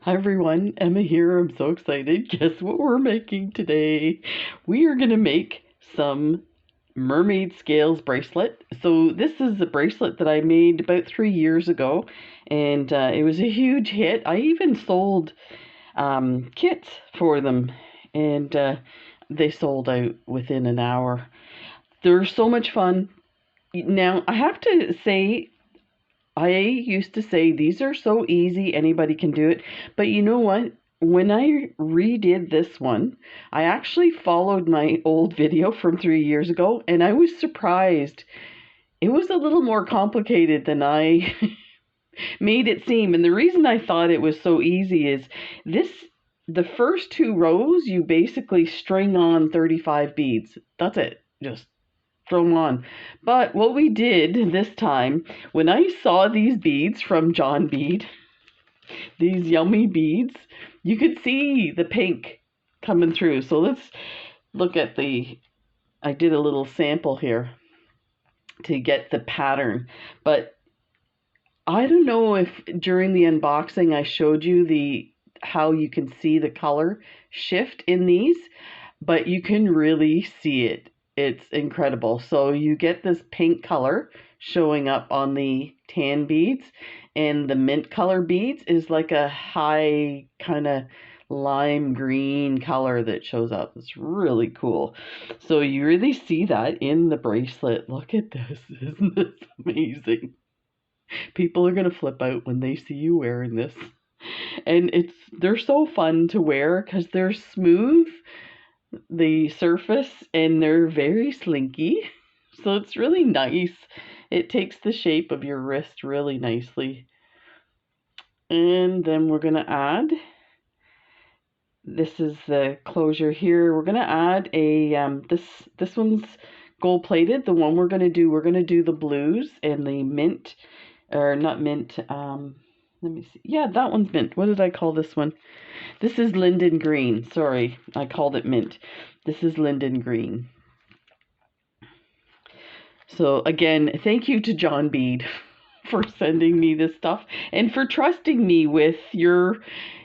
Hi everyone, Emma here. I'm so excited. Guess what we're making today? We are going to make some Mermaid Scales Bracelet. So this is a bracelet that I made about 3 years ago, and it was a huge hit. I even sold kits for them, and they sold out within an hour. They're so much fun. Now, I have to say, I used to say these are so easy, anybody can do it. But you know what? When I redid this one, I actually followed my old video from 3 years ago and I was surprised. It was a little more complicated than I made it seem. And the reason I thought it was so easy is this the first two rows, you basically string on 35 beads. That's it. Just throw them on. But what we did this time, when I saw these beads from John Bead, these yummy beads, you could see the pink coming through. So let's look at I did a little sample here to get the pattern. But I don't know if during the unboxing I showed you how you can see the color shift in these, but you can really see it. It's incredible. So you get this pink color showing up on the tan beads, and the mint color beads is like a high kind of lime green color that shows up. It's really cool. So you really see that in the bracelet. Look at this. Isn't this amazing? People are going to flip out when they see you wearing this. And they're so fun to wear because they're smooth, the surface, and they're very slinky. So it's really nice. It takes the shape of your wrist really nicely. And then we're going to add, this is the closure here. We're going to add this one's gold plated. The one we're going to do the blues and the mint, or not mint, let me see. Yeah, that one's mint. What did I call this one? This is linden green. Sorry, I called it mint. This is linden green. So again, thank you to John Bead for sending me this stuff and for trusting me with your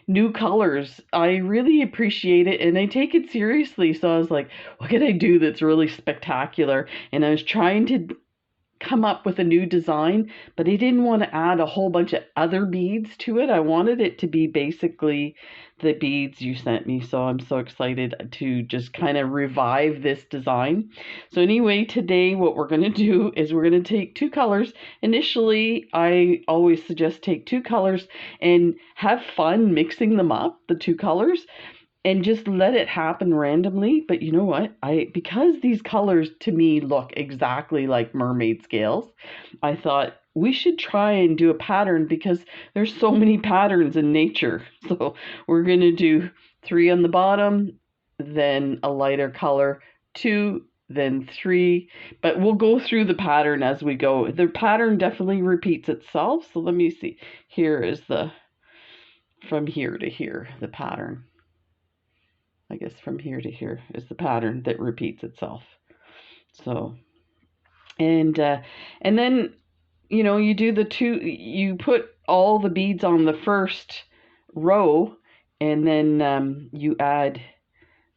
new colors. I really appreciate it and I take it seriously. So I was like, what can I do that's really spectacular? And I was trying to come up with a new design, but I didn't want to add a whole bunch of other beads to it. I wanted it to be basically the beads you sent me. So I'm so excited to just kind of revive this design. So anyway, today what we're going to do is we're going to take two colors. Initially, I always suggest take two colors and have fun mixing them up, the two colors, and just let it happen randomly. But you know what? Because these colors to me look exactly like mermaid scales, I thought we should try and do a pattern because there's so many patterns in nature. So we're going to do 3 on the bottom, then a lighter color, 2, then 3, but we'll go through the pattern as we go. The pattern definitely repeats itself. So let me see. Here is from here to here, the pattern. I guess from here to here is the pattern that repeats itself. So, and then, you do you put all the beads on the first row, and then you add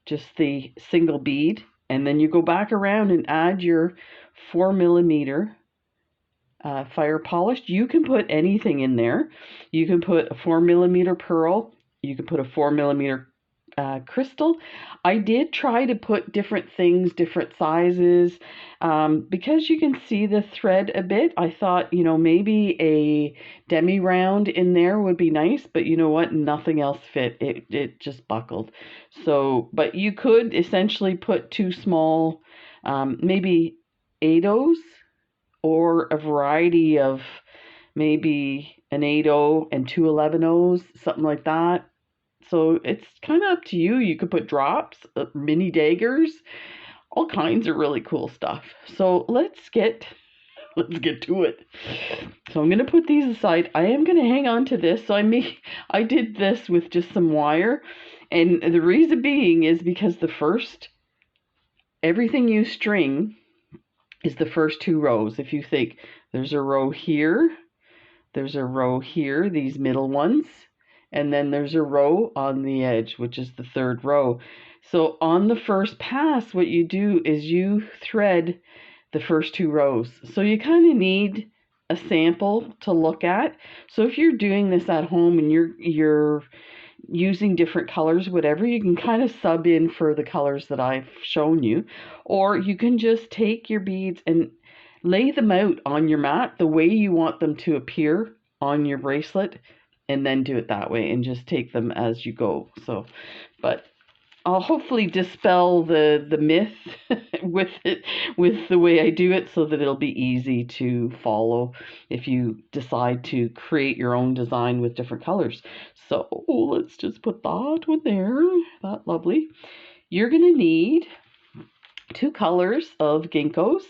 just the single bead, and then you go back around and add your 4mm fire polished. You can put anything in there. You can put a 4mm pearl. You can put a 4mm crystal. I did try to put different things, different sizes, because you can see the thread a bit. I thought, maybe a demi round in there would be nice, but you know what? Nothing else fit. It just buckled. So, but you could essentially put two small, maybe 8/0s or a variety of maybe an 8/0 and two 11/0s, something like that. So it's kind of up to you. You could put drops, mini daggers, all kinds of really cool stuff. So let's get to it. So I'm going to put these aside. I am going to hang on to this. So I did this with just some wire. And the reason being is because everything you string is the first 2 rows. If you think there's a row here, there's a row here, these middle ones, and then there's a row on the edge, which is the third row. So on the first pass, what you do is you thread the first 2 rows. So you kind of need a sample to look at. So if you're doing this at home and you're using different colors, whatever, you can kind of sub in for the colors that I've shown you, or you can just take your beads and lay them out on your mat the way you want them to appear on your bracelet, and then do it that way and just take them as you go. So, but I'll hopefully dispel the myth with the way I do it, so that it'll be easy to follow if you decide to create your own design with different colors. So let's just put that one there. That lovely. You're gonna need 2 colors of ginkgos,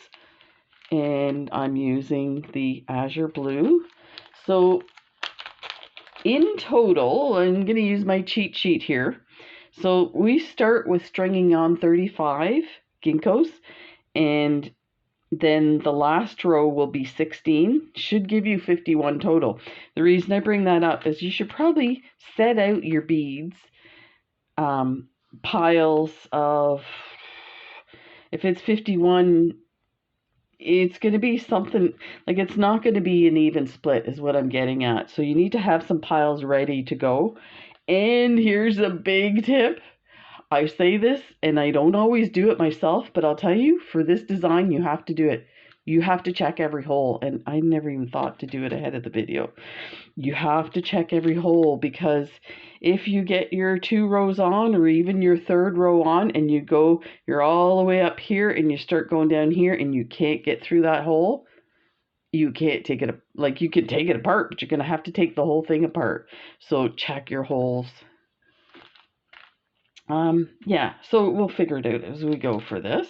and I'm using the azure blue. So in total, I'm gonna use my cheat sheet here. So we start with stringing on 35 ginkgos, and then the last row will be 16, should give you 51 total. The reason I bring that up is you should probably set out your beads, piles of, if it's 51, it's going to be something, like it's not going to be an even split is what I'm getting at. So you need to have some piles ready to go. And here's a big tip. I say this and I don't always do it myself, but I'll tell you, for this design, you have to do it. You have to check every hole. And I never even thought to do it ahead of the video. You have to check every hole, because if you get your 2 rows on, or even your 3rd row on, and you're all the way up here and you start going down here and you can't get through that hole, you can't take it, like you can take it apart, but you're going to have to take the whole thing apart. So check your holes. Yeah, so we'll figure it out as we go for this.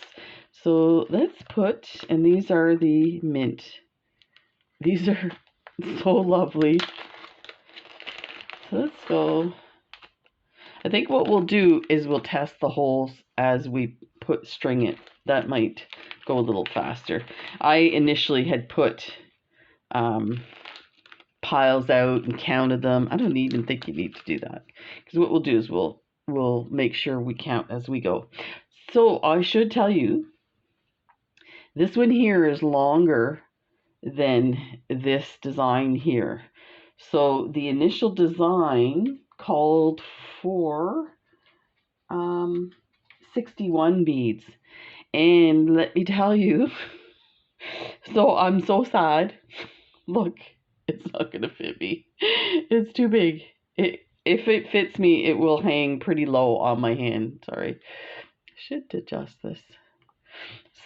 So let's put, and these are the mint. These are so lovely. So let's go. I think what we'll do is we'll test the holes as we string it. That might go a little faster. I initially had put piles out and counted them. I don't even think you need to do that, because what we'll do is we'll make sure we count as we go. So I should tell you, this one here is longer than this design here. So the initial design called for 61 beads. And let me tell you, so I'm so sad. Look, it's not going to fit me. It's too big. If it fits me, it will hang pretty low on my hand. Sorry. I should adjust this.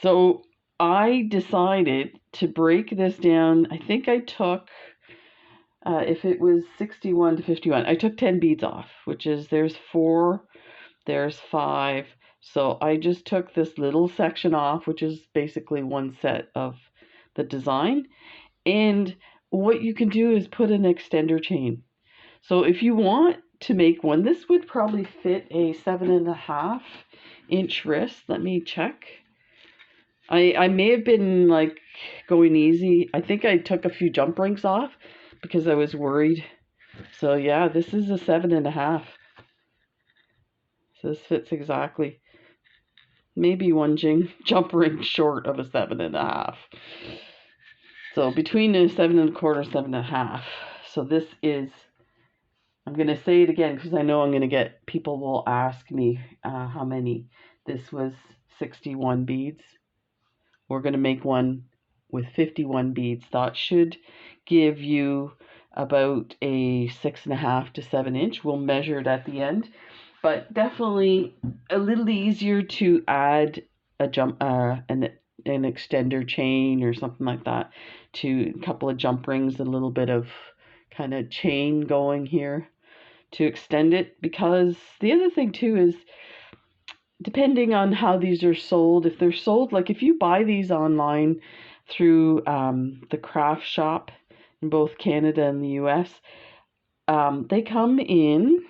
So I decided to break this down. I think I took, if it was 61 to 51, I took 10 beads off, which is, there's 4, there's 5. So I just took this little section off, which is basically one set of the design. And what you can do is put an extender chain. So if you want to make one, this would probably fit a 7.5 inch wrist. Let me check. I may have been like going easy. I think I took a few jump rings off because I was worried. So yeah, this is a 7.5. So this fits exactly. Maybe one jump ring short of a 7.5. So between a 7.25, 7.5. So this is, I'm going to say it again because I know I'm going to get, people will ask me how many. This was 61 beads. We're going to make one with 51 beads. That should give you about a 6.5 to 7 inch. We'll measure it at the end, but definitely a little easier to add a an extender chain or something like that, to a couple of jump rings, a little bit of kind of chain going here to extend it. Because the other thing too is, depending on how these are sold, if they're sold, like if you buy these online through the craft shop in both Canada and the US, they come in,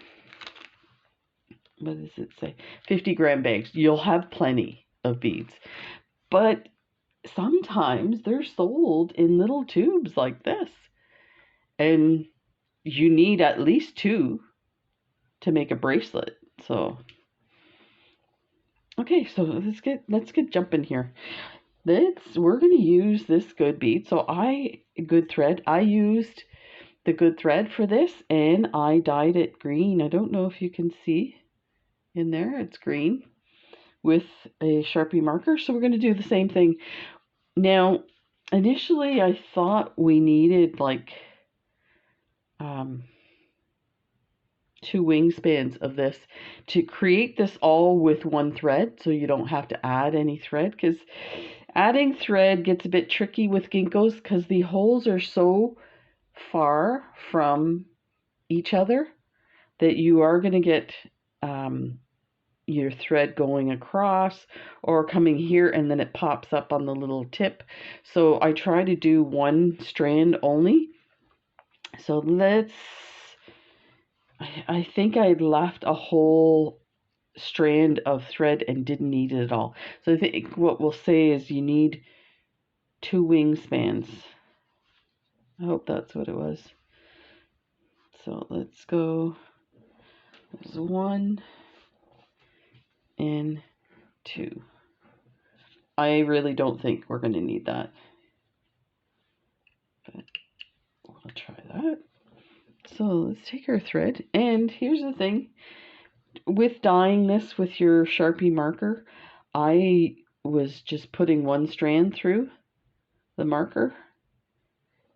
what does it say, 50-gram bags. You'll have plenty of beads, but sometimes they're sold in little tubes like this, and you need at least 2 to make a bracelet. So, okay, so let's get jumping here. We're going to use this good bead. So good thread. I used the good thread for this, and I dyed it green. I don't know if you can see in there. It's green with a Sharpie marker. So we're going to do the same thing. Now, initially I thought we needed like 2 wingspans of this to create this all with one thread, so you don't have to add any thread, because adding thread gets a bit tricky with ginkgos because the holes are so far from each other that you are going to get your thread going across or coming here, and then it pops up on the little tip. So I try to do one strand only. So I think I left a whole strand of thread and didn't need it at all. So I think what we'll say is you need 2 wingspans. I hope that's what it was. So let's go. There's 1 and 2. I really don't think we're going to need that, but we'll try that. So let's take our thread, and here's the thing. With dyeing this with your Sharpie marker, I was just putting 1 strand through the marker,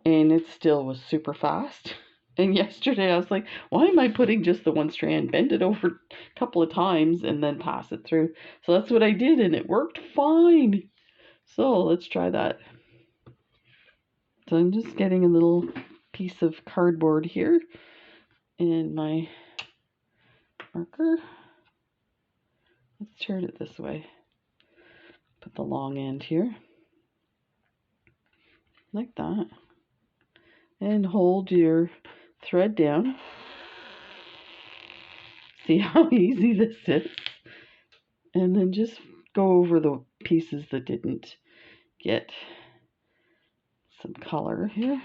and it still was super fast. And yesterday I was like, why am I putting just the 1 strand? Bend it over a couple of times and then pass it through. So that's what I did, and it worked fine. So let's try that. So I'm just getting a little piece of cardboard here and my marker. Let's turn it this way. Put the long end here. Like that. And hold your thread down. See how easy this is? And then just go over the pieces that didn't get some color here.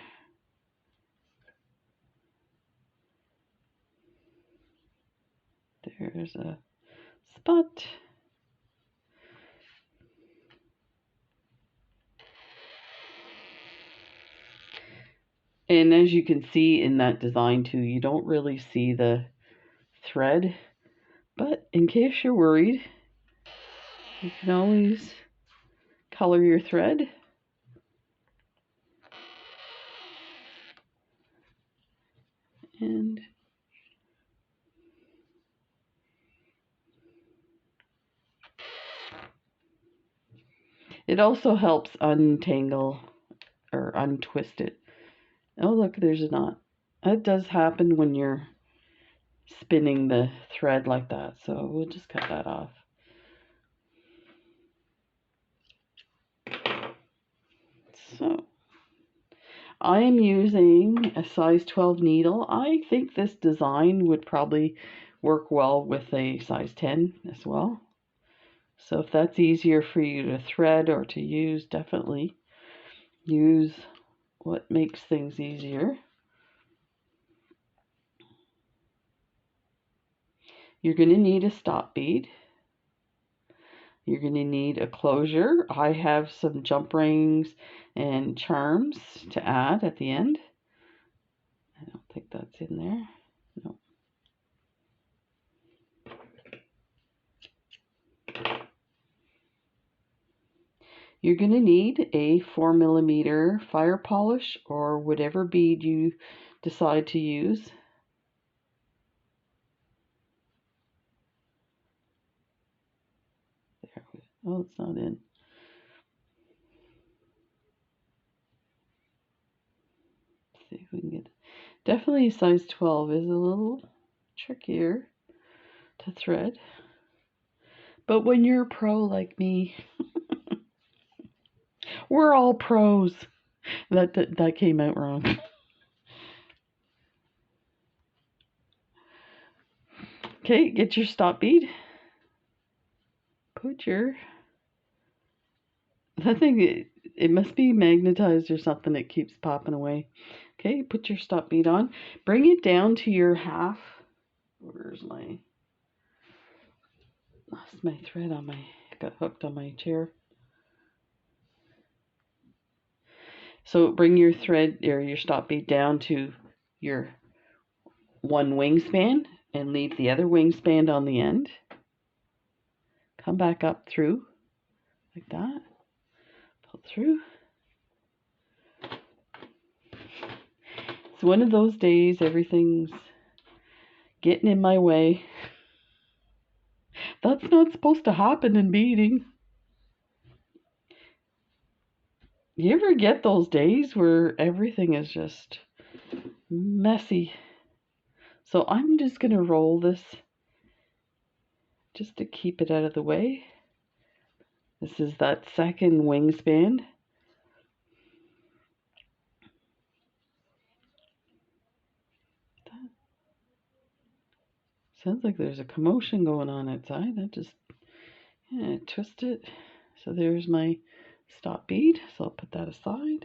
There's a spot. And as you can see in that design too, you don't really see the thread, but in case you're worried, you can always color your thread. And it also helps untangle or untwist it. Oh, look, there's a knot. That does happen when you're spinning the thread like that, so we'll just cut that off. So I am using a size 12 needle. I think this design would probably work well with a size 10 as well. So if that's easier for you to thread or to use, definitely use what makes things easier. You're going to need a stop bead. You're going to need a closure. I have some jump rings and charms to add at the end. I don't think that's in there. No. You're going to need a 4mm fire polish or whatever bead you decide to use. There. Oh, it's not in. Let's see if we can get. Definitely size 12 is a little trickier to thread. But when you're a pro like me, we're all pros. That came out wrong. Okay, get your stop bead. Put your, that thing, it must be magnetized or something. It keeps popping away. Okay, put your stop bead on. Bring it down to your half. Where's where's my, lost my thread on my, got hooked on my chair. So bring your thread or your stop bead down to your one wingspan and leave the other wingspan on the end. Come back up through like that. Pull through. It's one of those days everything's getting in my way. That's not supposed to happen in beading. You ever get those days where everything is just messy? So I'm just going to roll this just to keep it out of the way. This is that second wingspan. Sounds like there's a commotion going on outside. I just twist it. So there's my stop bead. So I'll put that aside.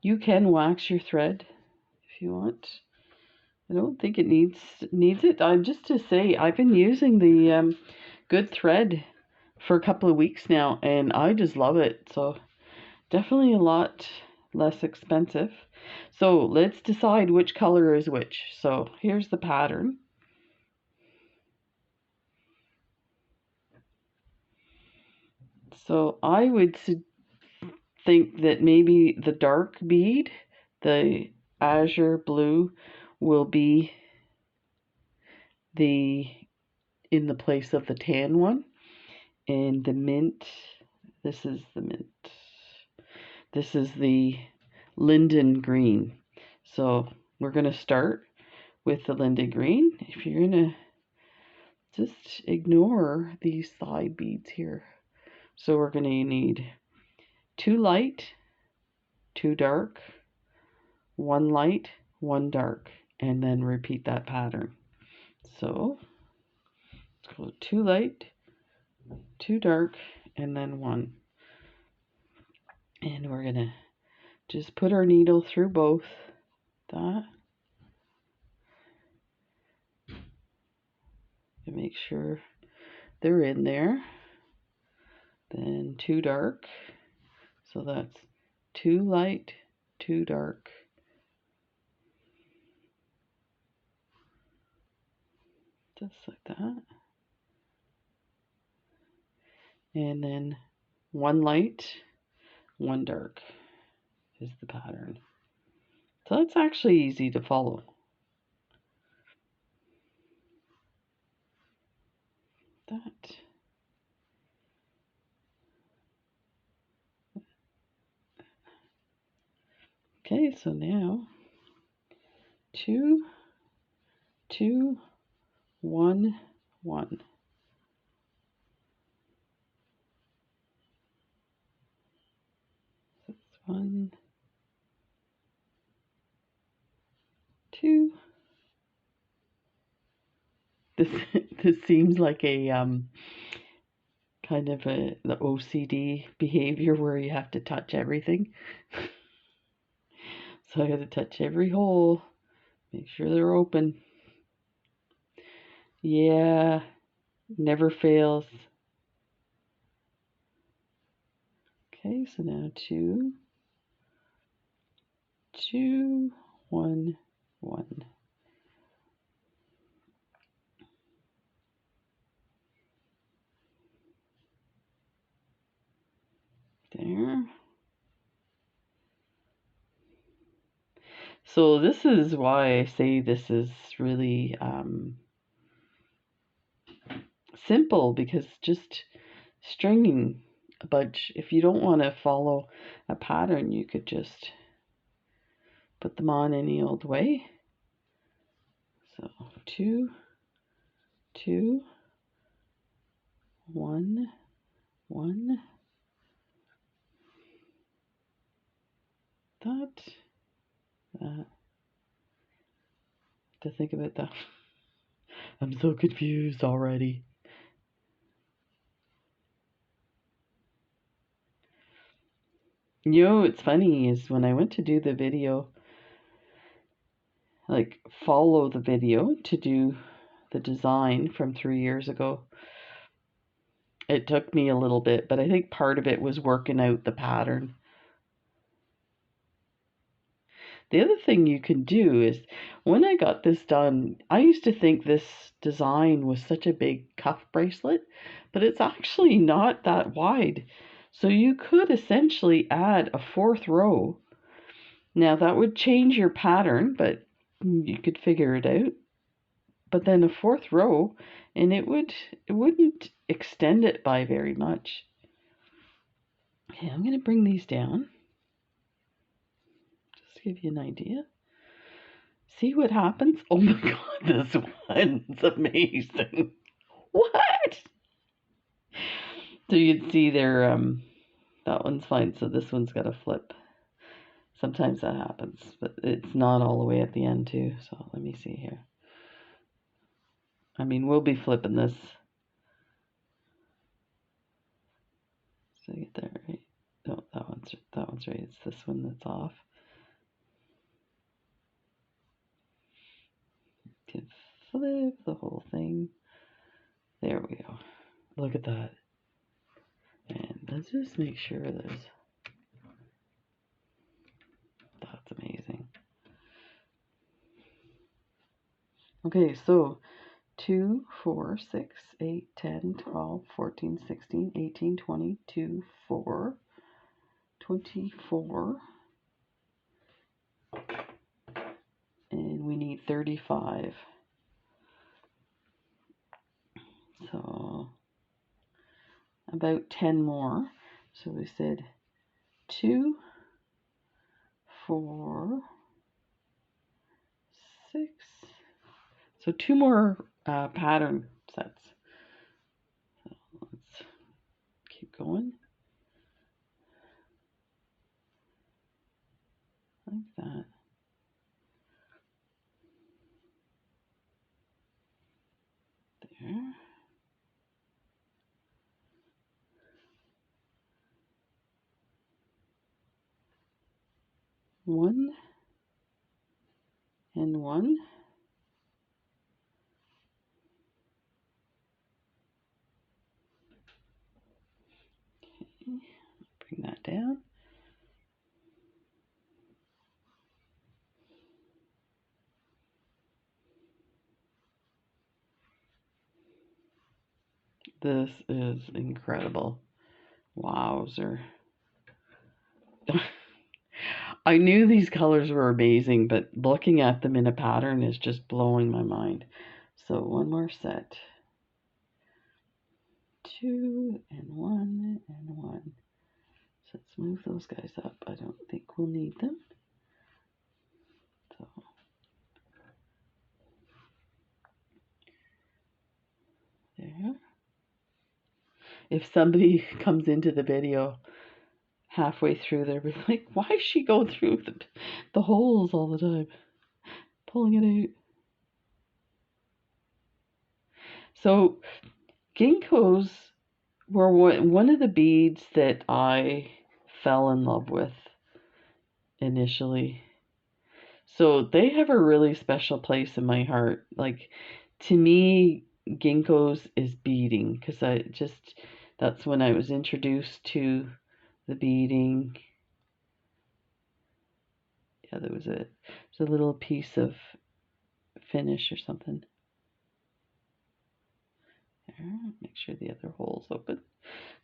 You can wax your thread if you want. I don't think it needs it. Just to say, I've been using the good thread for a couple of weeks now, and I just love it. So definitely a lot less expensive. So let's decide which color is which. So here's the pattern. So I would think that maybe the dark bead, the azure blue, will be in the place of the tan one, and the mint, this is the mint. This is the linden green. So we're going to start with the linden green. If you're going to just ignore these side beads here. So we're going to need 2 light, 2 dark, 1 light, 1 dark, and then repeat that pattern. So let's go 2 light, 2 dark, and then 1. And we're going to just put our needle through both. That. And make sure they're in there. Then 2 dark. So that's 2 light, 2 dark. Just like that. And then 1 light, 1 dark is the pattern. So that's actually easy to follow. That. Okay, so now 2, 2, 1, 1. That's 1, 2. This seems like a kind of the OCD behavior where you have to touch everything. So I got to touch every hole, make sure they're open. Yeah, never fails. Okay, so now 2, 2, 1, 1. There. So this is why I say this is really simple, because just stringing a bunch, if you don't want to follow a pattern, you could just put them on any old way. So 2, 2, 1, 1. That. To think about that. I'm so confused already. You know, what's funny is when I went to do the video like follow the video to do the design from 3 years ago. It took me a little bit, but I think part of it was working out the pattern. The other thing you can do is, when I got this done, I used to think this design was such a big cuff bracelet, but it's actually not that wide. So you could essentially add a fourth row. Now that would change your pattern, but you could figure it out. But then a fourth row, and it wouldn't extend it by very much. Okay, I'm going to bring these down. Just to give you an idea. See what happens? Oh my god, this one's amazing. What? So you'd see there, that one's fine. So this one's got a flip. Sometimes that happens, but it's not all the way at the end too. So let me see here. I mean, we'll be flipping this. So get that right. No, that one's right. It's this one that's off. To flip the whole thing. There we go. Look at that. And let's just make sure that's amazing. Okay, so 2, 4, 6, 8, 10, 12, 14, 16, 18, 20, 2, 4, 24, and we need 35. So about 10 more. So we said 2, 4, 6. So 2 more pattern sets. So let's keep going. Like that. There. One and one. Okay, bring that down. This is incredible. Wowzer. I knew these colors were amazing, but looking at them in a pattern is just blowing my mind. So one more set. 2 and 1 and 1. So let's move those guys up. I don't think we'll need them. So there. If somebody comes into the video halfway through, they'll be like, why is she going through the holes all the time? Pulling it out. So ginkgos were one of the beads that I fell in love with initially. So they have a really special place in my heart. Like, to me, ginkgos is beading, because that's when I was introduced to the beading. Yeah, there was a little piece of finish or something. There, make sure the other hole's open.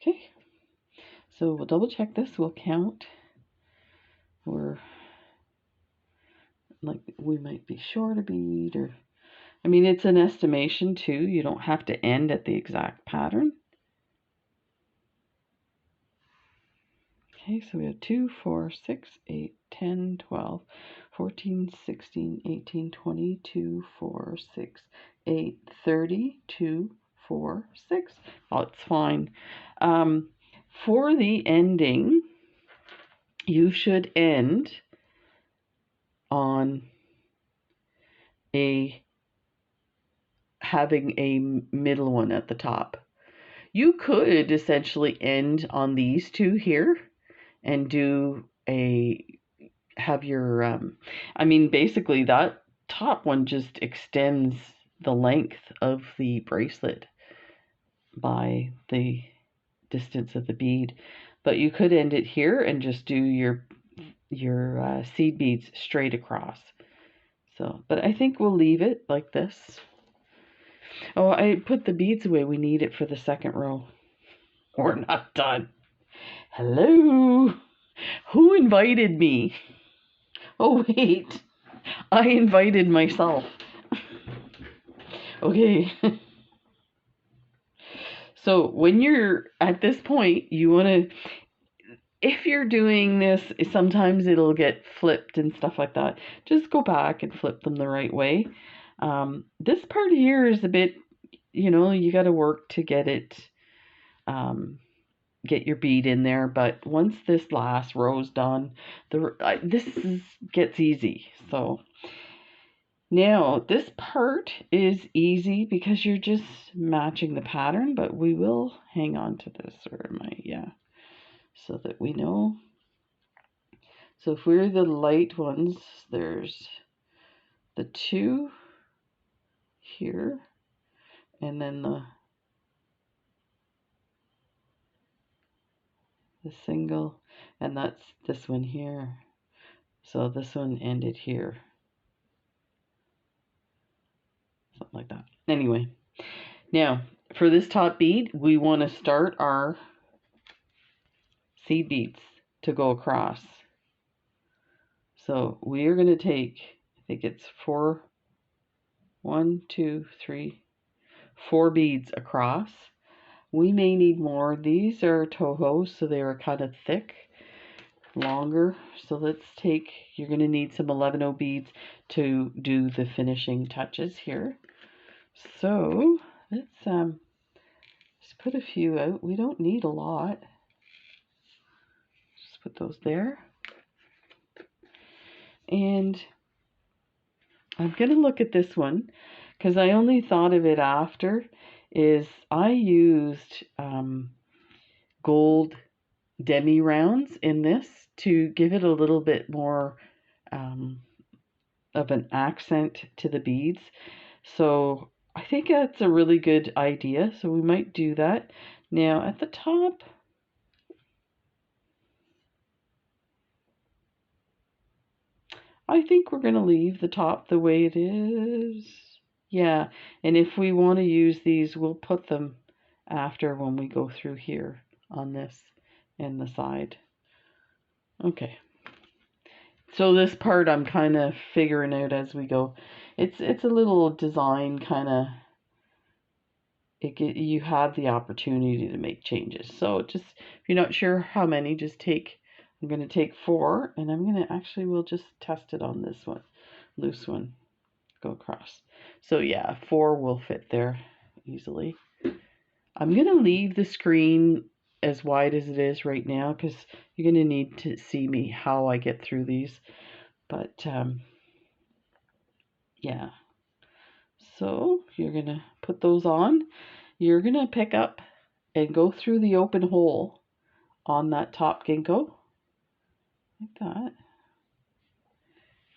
Okay, so we'll double check this. We'll count. We might be short a bead, or I mean, it's an estimation too. You don't have to end at the exact pattern. Okay, so we have 2, 4, 6, 8, 10, 12, 14, 16, 18, 20, 2, 4, 6, 8, 30, 2, 4, 6. Oh, it's fine. For the ending, you should end on having a middle one at the top. You could essentially end on these two here and have your, I mean, basically that top one just extends the length of the bracelet by the distance of the bead. But you could end it here and just do your seed beads straight across. So, but I think we'll leave it like this. Oh, I put the beads away. We need it for the second row. We're not done. Hello? Who invited me? Oh, wait. I invited myself. Okay. So when you're at this point, you want to, if you're doing this, sometimes it'll get flipped and stuff like that. Just go back and flip them the right way. This part here is a bit, you got to work to get it, get your bead in there. But once this last row's done, gets easy. So now this part is easy because you're just matching the pattern, but we will hang on to this, or am I, yeah, so that we know. So if we're the light ones, there's the 2 here, and then the single, and that's this one here. So this one ended here. Something like that. Anyway, now for this top bead, we want to start our seed beads to go across. So we are going to take, I think it's 4 beads across. We may need more. These are toho, so they are kind of thick, longer. So let's take, you're going to need some 11-0 beads to do the finishing touches here. So let's just put a few out. We don't need a lot. Just put those there. And I'm going to look at this one because I only thought of it after. Is I used gold demi rounds in this to give it a little bit more of an accent to the beads. So I think that's a really good idea. So we might do that. Now at the top, I think we're going to leave the top the way it is. Yeah, and if we want to use these, we'll put them after when we go through here on this and the side. Okay. So this part I'm kind of figuring out as we go. It's a little design kind of, you have the opportunity to make changes. So just, if you're not sure how many, just take, I'm going to take 4, and I'm going to actually, we'll just test it on this one, loose one, go across. So yeah, 4 will fit there easily. I'm going to leave the screen as wide as it is right now because you're going to need to see me how I get through these. But yeah, so you're going to put those on. You're going to pick up and go through the open hole on that top ginkgo, like that.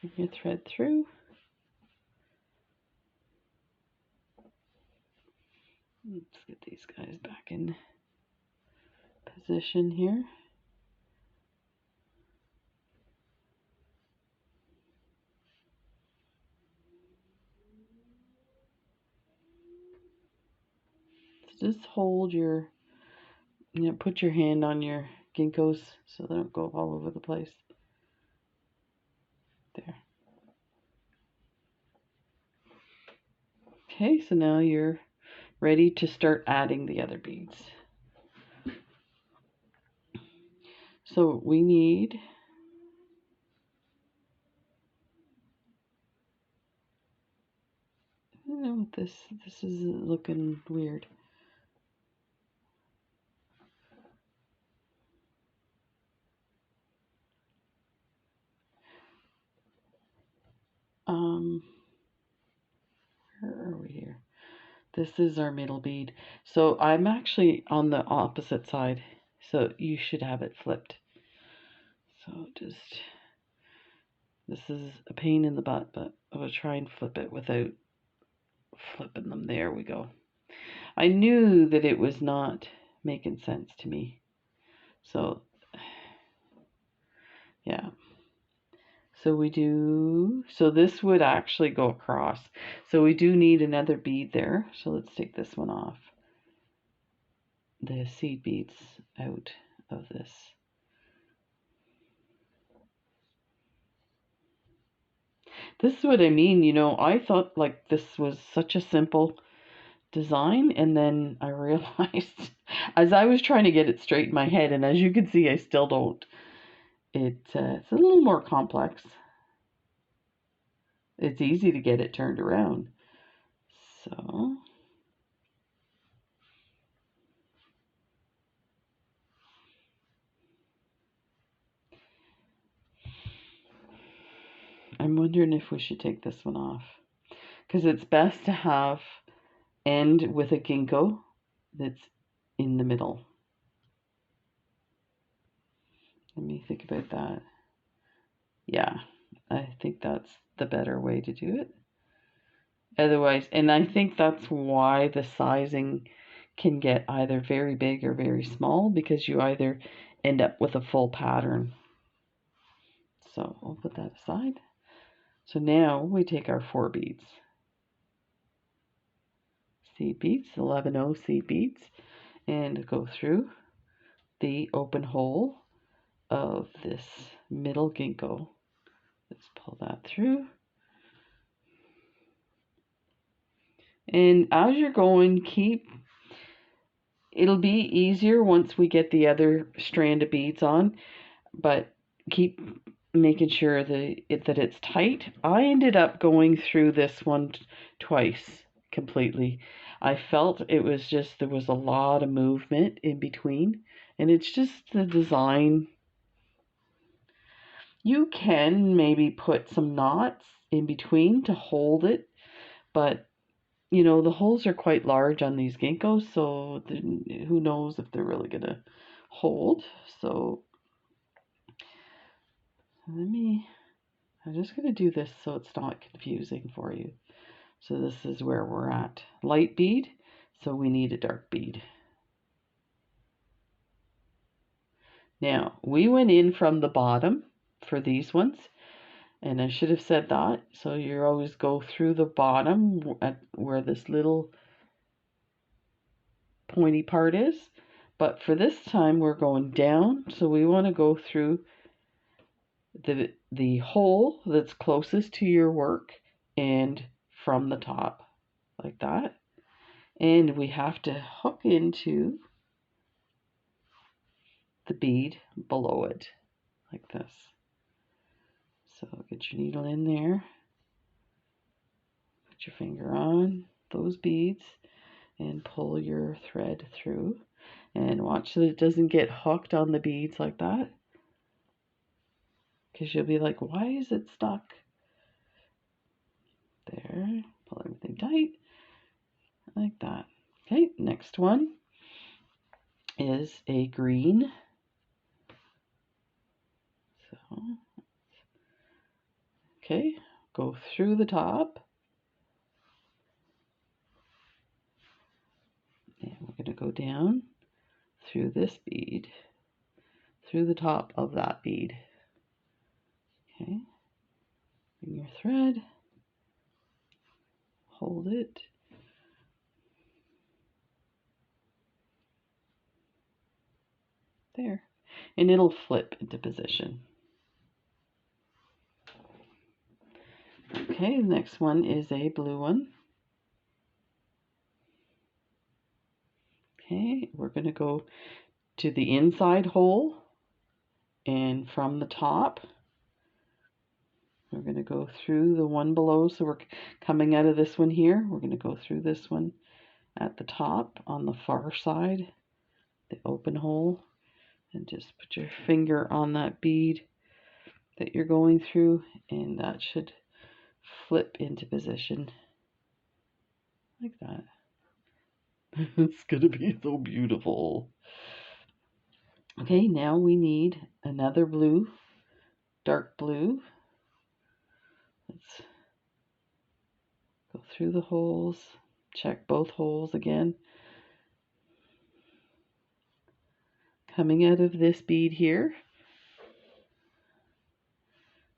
Bring your thread through. Let's get these guys back in position here. So just hold your, put your hand on your ginkgos so they don't go all over the place. There. Okay, so now you're ready to start adding the other beads. So we need, I don't know what this is looking weird. Where are we here? This is our middle bead. So I'm actually on the opposite side. So you should have it flipped. So just This is a pain in the butt, but I'm going to try and flip it without flipping them. There we go. I knew that it was not making sense to me. So, yeah. So we do, so this would actually go across. So we do need another bead there. So let's take this one off. The seed beads out of this. This is what I mean, you know, I thought like this was such a simple design, and then I realized as I was trying to get it straight in my head, and as you can see I still don't, it's a little more complex. It's easy to get it turned around. So I'm wondering if we should take this one off, because it's best to have end with a ginkgo that's in the middle. Let me think about that. Yeah, I think that's the better way to do it. Otherwise, and I think that's why the sizing can get either very big or very small, because you either end up with a full pattern. So I'll put that aside. So now we take our 4 beads. Seed beads, 11 seed beads, and go through the open hole of this middle ginkgo. Let's pull that through. And as you're going, it'll be easier once we get the other strand of beads on, but keep making sure that it's tight. I ended up going through this one twice completely. I felt it was just, there was a lot of movement in between, and it's just the design. You can maybe put some knots in between to hold it, but you know, the holes are quite large on these ginkgos, so who knows if they're really going to hold. So I'm just going to do this so it's not confusing for you. So this is where we're at. Light bead, so we need a dark bead. Now, we went in from the bottom for these ones, and I should have said that. So you always go through the bottom at where this little pointy part is. But for this time, we're going down, so we want to go through the hole that's closest to your work and from the top, like that. And we have to hook into the bead below it, like this. So get your needle in there, put your finger on those beads, and pull your thread through. And watch that it doesn't get hooked on the beads like that, because you'll be like, why is it stuck? There, pull everything tight, like that. Okay, next one is a green. So, okay, go through the top. And we're going to go down through this bead, through the top of that bead. Okay, bring your thread, hold it. There, and it'll flip into position. Okay, the next one is a blue one. Okay, we're going to go to the inside hole, and from the top, we're going to go through the one below. So we're coming out of this one here. We're going to go through this one at the top on the far side, the open hole, and just put your finger on that bead that you're going through, and that should flip into position like that. It's going to be so beautiful. Okay, now we need another blue, dark blue. let's go through the holes, check both holes again. Coming out of this bead here,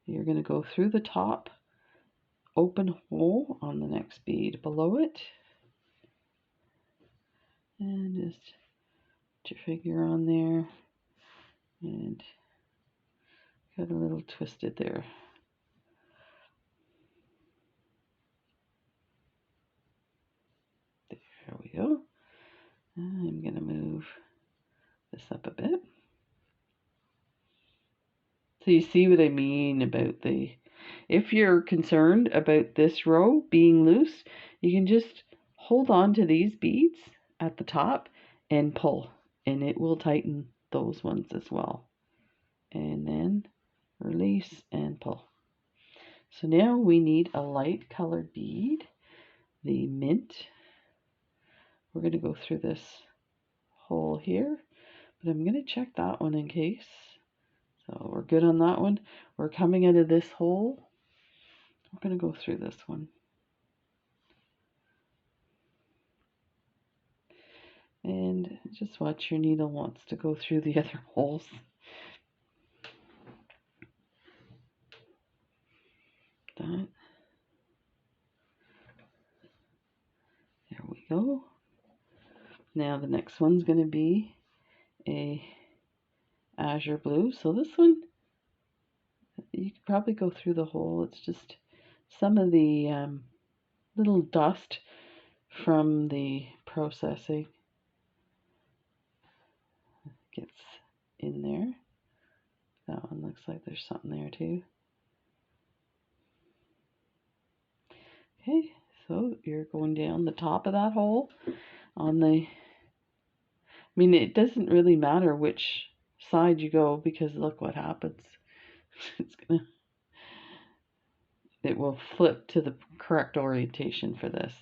you're going to go through the top open hole on the next bead below it, and just put your finger on there and got a little twisted there. There we go. I'm going to move this up a bit. So you see what I mean about if you're concerned about this row being loose, you can just hold on to these beads at the top and pull, and it will tighten those ones as well. And then release and pull. So now we need a light colored bead, the mint. We're going to go through this hole here, but I'm going to check that one in case. So we're good on that one. We're coming out of this hole. We're going to go through this one. And just watch your needle wants to go through the other holes. That. There we go. Now the next one's going to be a azure blue. So this one, you could probably go through the hole. It's just some of the little dust from the processing gets in there. That one looks like there's something there too. Okay, so you're going down the top of that hole on the, I mean, it doesn't really matter which side you go, because look what happens. It will flip to the correct orientation for this.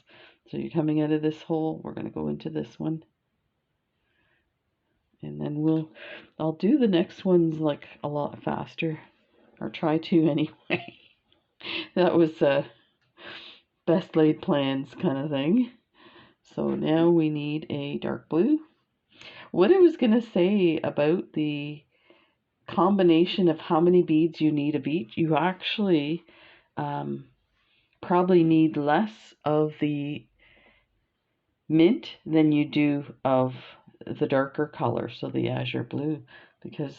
So you're coming out of this hole, we're going to go into this one. And then I'll do the next ones like a lot faster, or try to anyway. That was best laid plans kind of thing. So now we need a dark blue. What I was going to say about the combination of how many beads you need of each, you actually probably need less of the mint than you do of the darker color, so the azure blue, because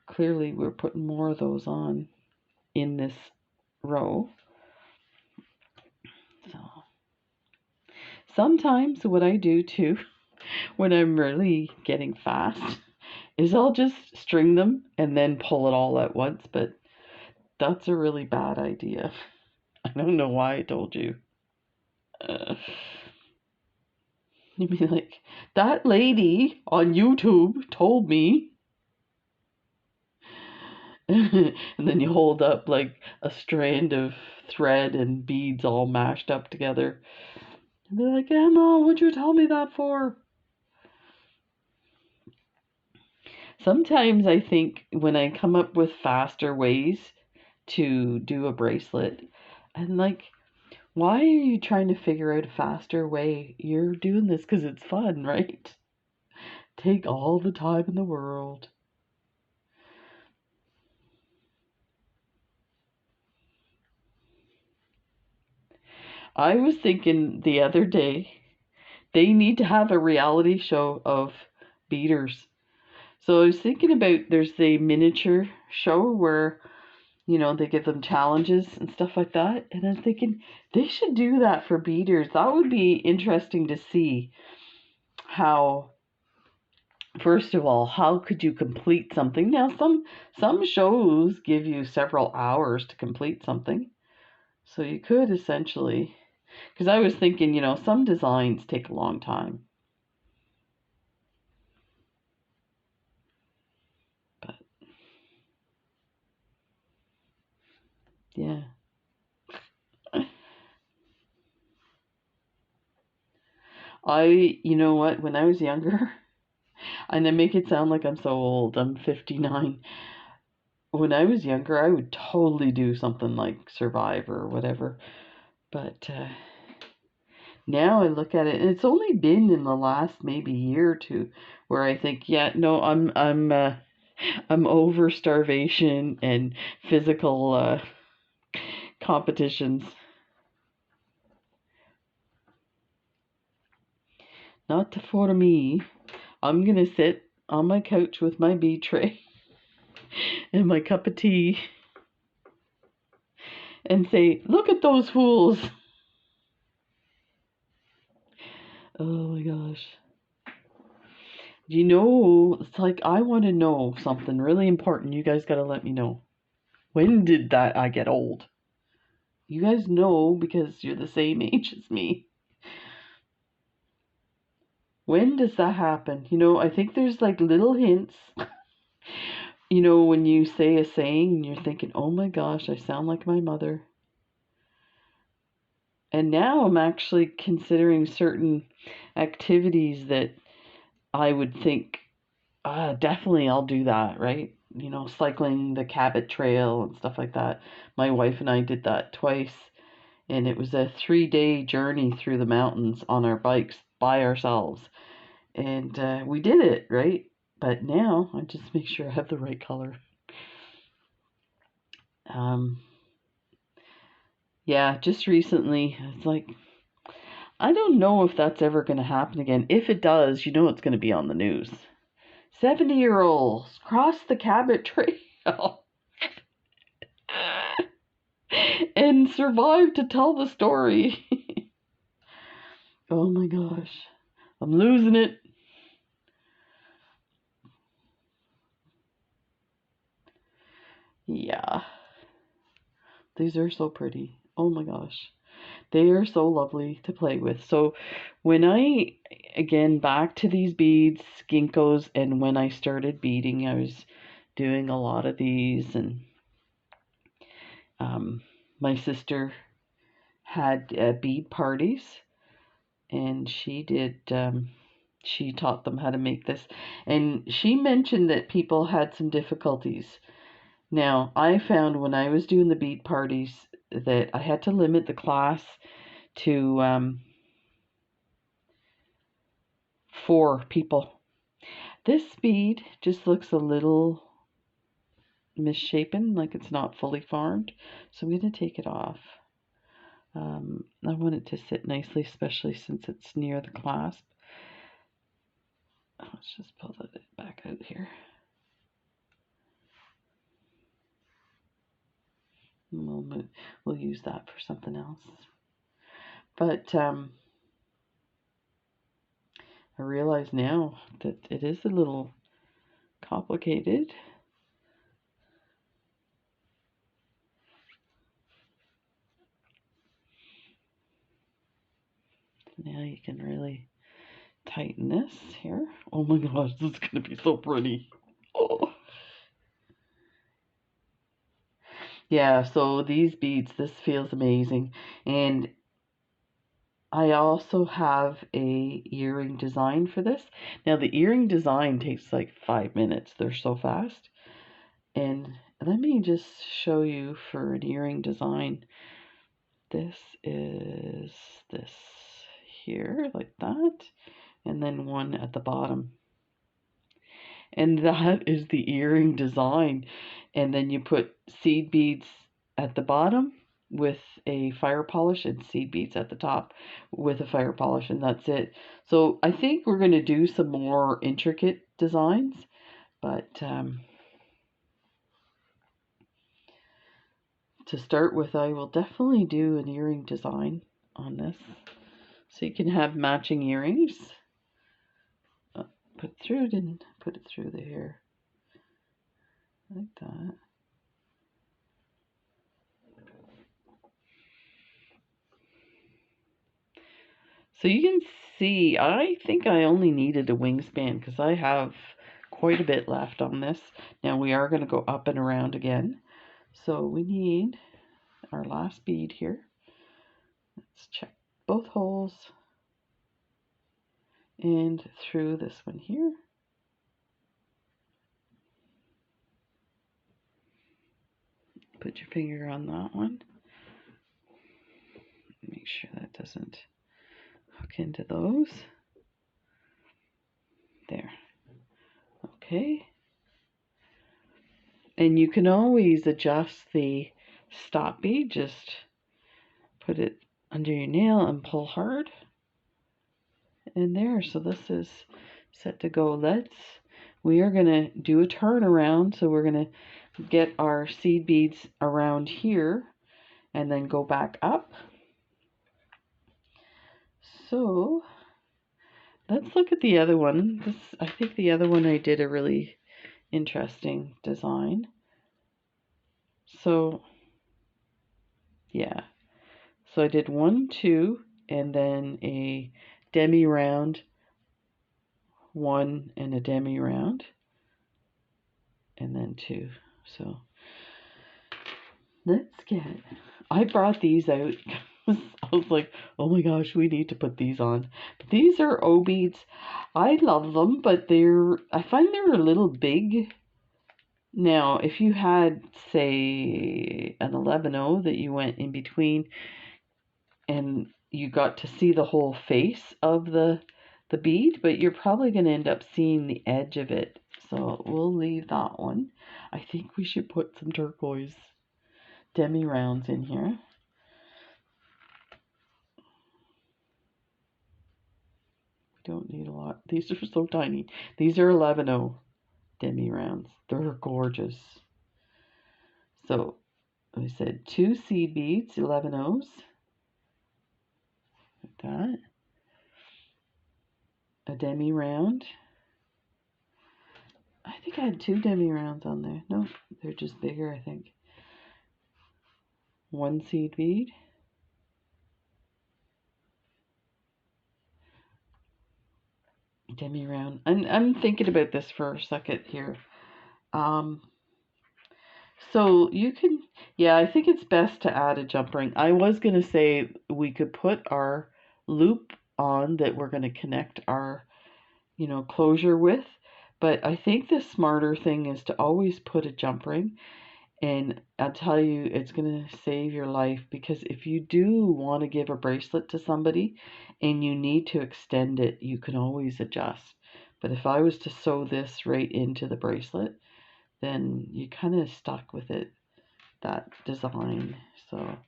clearly we're putting more of those on in this row. So sometimes what I do too, when I'm really getting fast, is I'll just string them and then pull it all at once, but that's a really bad idea. I don't know why I told you. You'd be like, that lady on YouTube told me. And then you hold up like a strand of thread and beads all mashed up together. And they're like, Emma, what'd you tell me that for? Sometimes I think when I come up with faster ways to do a bracelet, and like, why are you trying to figure out a faster way? You're doing this because it's fun, right? Take all the time in the world. I was thinking the other day, they need to have a reality show of beaders. So I was thinking about, there's the miniature show where, you know, they give them challenges and stuff like that. And I'm thinking they should do that for beaders. That would be interesting to see how, first of all, how could you complete something? Now, some shows give you several hours to complete something. So you could essentially, because I was thinking, you know, some designs take a long time. But yeah. You know what, when I was younger, and I make it sound like I'm so old, I'm 59. when I was younger, I would totally do something like Survivor or whatever. But now I look at it, and it's only been in the last maybe year or two where I think, yeah, no, I'm over starvation and physical competitions. Not for me. I'm gonna sit on my couch with my bead tray and my cup of tea and say, look at those fools. Oh my gosh. You know, it's like I want to know something really important. You guys got to let me know. When did that I get old? You guys know because you're the same age as me. When does that happen? You know, I think there's like little hints. You know, when you say a saying and you're thinking, oh my gosh, I sound like my mother. And now I'm actually considering certain activities that I would think, definitely I'll do that, right? You know, cycling the Cabot Trail and stuff like that. My wife and I did that twice, and it was a 3-day journey through the mountains on our bikes by ourselves. And we did it, right? But now I just make sure I have the right color. Yeah, just recently, it's like, I don't know if that's ever going to happen again. If it does, you know it's going to be on the news. 70-year-olds cross the Cabot Trail and survive to tell the story. Oh my gosh, I'm losing it. Yeah, these are so pretty. Oh my gosh. They are so lovely to play with. So when I, again, back to these beads, ginkgos, and when I started beading, I was doing a lot of these, and my sister had bead parties, and she taught them how to make this, and she mentioned that people had some difficulties. Now, I found when I was doing the bead parties that I had to limit the class to 4 people. This bead just looks a little misshapen, like it's not fully formed, so I'm going to take it off. I want it to sit nicely, especially since it's near the clasp. Let's just pull it back out here. We'll use that for something else. But I realize now that it is a little complicated. Now you can really tighten this here. Oh my gosh, this is going to be so pretty. Oh. Yeah, so these beads, this feels amazing. And I also have a earring design for this. Now the earring design takes like 5 minutes. They're so fast. And let me just show you for an earring design. This is this here, like that. And then one at the bottom. And that is the earring design. And then you put seed beads at the bottom with a fire polish and seed beads at the top with a fire polish, and that's it. So I think we're going to do some more intricate designs, but to start with, I will definitely do an earring design on this, so you can have matching earrings. Put through it and put it through the hair like that. So you can see, I think I only needed a wingspan because I have quite a bit left on this. Now we are going to go up and around again. So we need our last bead here. Let's check both holes and through this one here. Put your finger on that one. Make sure that doesn't hook into those. There. Okay. And you can always adjust the stop bead. Just put it under your nail and pull hard. And there. So this is set to go. We are going to do a turnaround. So we're going to get our seed beads around here and then go back up. So let's look at the other one. I think the other one I did a really interesting design. So yeah, so I did 1, 2, and then a demi round, 1 and a demi round, and then 2. So I brought these out. I was like, oh my gosh, we need to put these on. But these are O beads. I love them, but I find they're a little big. Now, if you had, say, an 11-0 that you went in between and you got to see the whole face of the bead, but you're probably going to end up seeing the edge of it. So we'll leave that one. I think we should put some turquoise demi rounds in here. We don't need a lot. These are so tiny. These are 11-0 demi rounds. They're gorgeous. So I said 2 seed beads, 11-0s. Like that. A demi round. I think I had 2 demi rounds on there. No, they're just bigger, I think. 1 seed bead. Demi round. And I'm thinking about this for a second here. So you can, yeah, I think it's best to add a jump ring. I was going to say we could put our loop on that we're going to connect our, closure with. But I think the smarter thing is to always put a jump ring. And I'll tell you, it's going to save your life, because if you do want to give a bracelet to somebody and you need to extend it, you can always adjust. But if I was to sew this right into the bracelet, then you kind of stuck with it, that design. So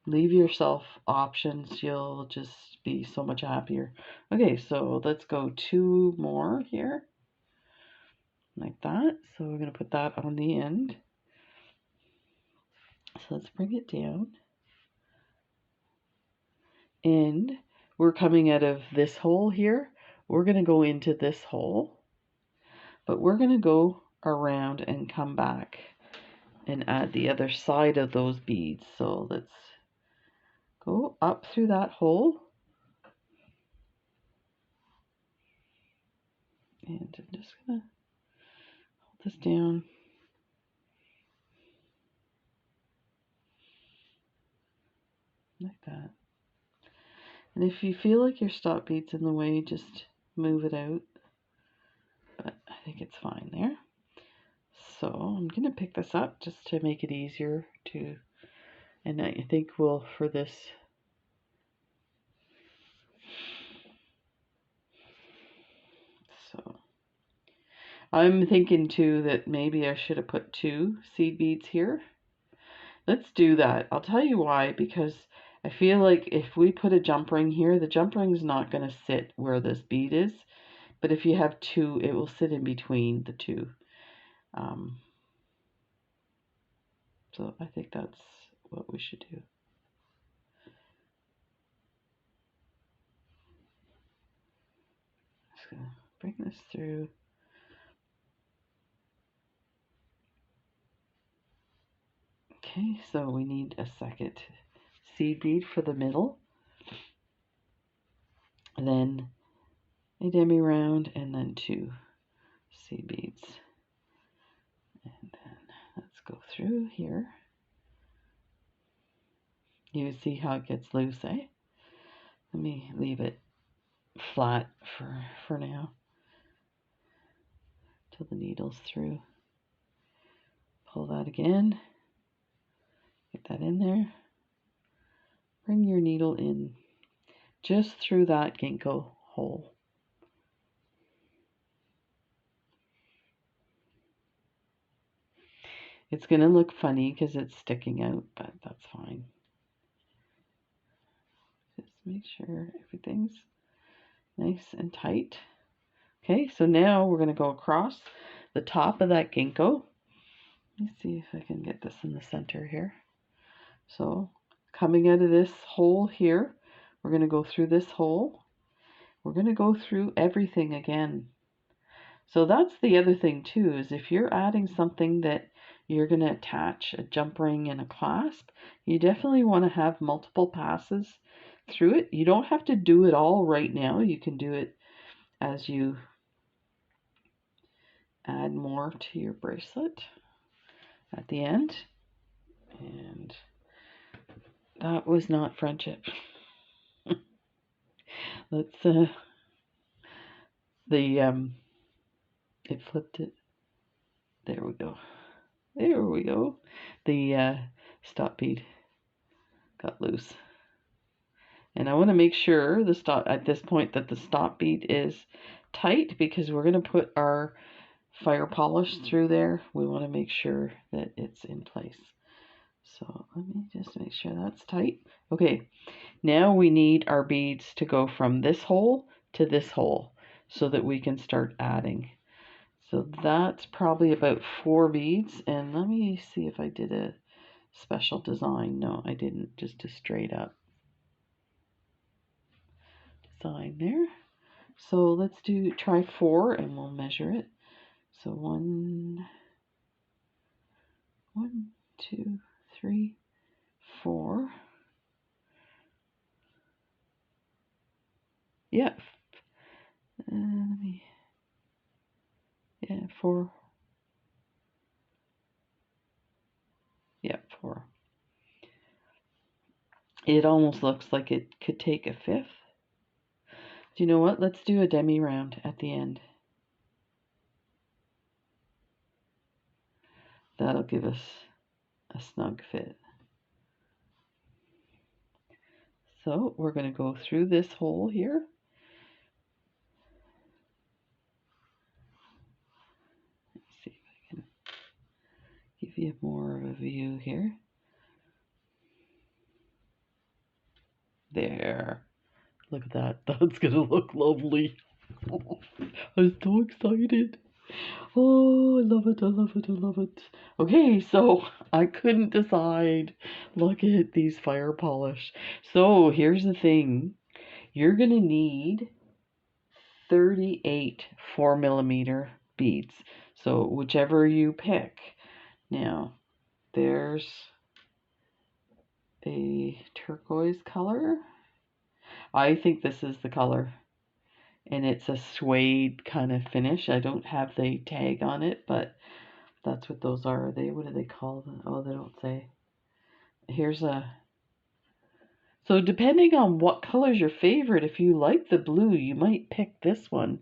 leave yourself options. You'll just be so much happier. Okay, so let's go 2 more here. Like that. So we're going to put that on the end. So let's bring it down. And we're coming out of this hole here. We're going to go into this hole. But we're going to go around and come back and add the other side of those beads. So let's go up through that hole. And I'm just going to hold this down. Like that. And if you feel like your stop bead's in the way, just move it out. But I think it's fine there. So I'm going to pick this up just to make it easier to, and I think we'll, for this, so I'm thinking too that maybe I should have put 2 seed beads here. Let's do that. I'll tell you why, because I feel like if we put a jump ring here, the jump ring is not going to sit where this bead is. But if you have 2, it will sit in between the 2. So I think that's what we should do. Just going to bring this through. Okay, so we need a second seed bead for the middle. And then a demi round, and then 2 seed beads. And then let's go through here. You see how it gets loose, eh? Let me leave it flat for now till the needle's through. Pull that again. Get that in there. Bring your needle in just through that ginkgo hole. It's going to look funny because it's sticking out, but that's fine. Just make sure everything's nice and tight. Okay, so now we're going to go across the top of that ginkgo. Let me see if I can get this in the center here. So coming out of this hole here, we're going to go through this hole. We're going to go through everything again. So that's the other thing too, is if you're adding something that you're going to attach a jump ring and a clasp, you definitely want to have multiple passes through it. You don't have to do it all right now. You can do it as you add more to your bracelet at the end. And that was not friendship. Let's it flipped it. There we go. There we go. The stop bead got loose. And I want to make sure the stop at this point that the stop bead is tight, because we're going to put our fire polish through there. We want to make sure that it's in place. So let me just make sure that's tight. Okay, now we need our beads to go from this hole to this hole so that we can start adding. So that's probably about 4 beads. And let me see if I did a special design. No, I didn't. Just a straight up design there. So let's try 4 and we'll measure it. So 1, 2, 3, 4. Yeah. Yeah, 4. Yeah, 4. It almost looks like it could take a 5th. Do you know what? Let's do a demi round at the end. That'll give us a snug fit. So we're going to go through this hole here. Let's see if I can give you more of a view here. There. Look at that. That's going to look lovely. I'm so excited. Oh, I love it. I love it. I love it. Okay, so I couldn't decide. Look at these fire polish. So here's the thing. You're going to need 38 4mm beads. So whichever you pick. Now, there's a turquoise color. I think this is the color. And it's a suede kind of finish. I don't have the tag on it, but that's what those are. What do they call them? Oh, they don't say. Here's a... So depending on what color's your favorite, if you like the blue, you might pick this one.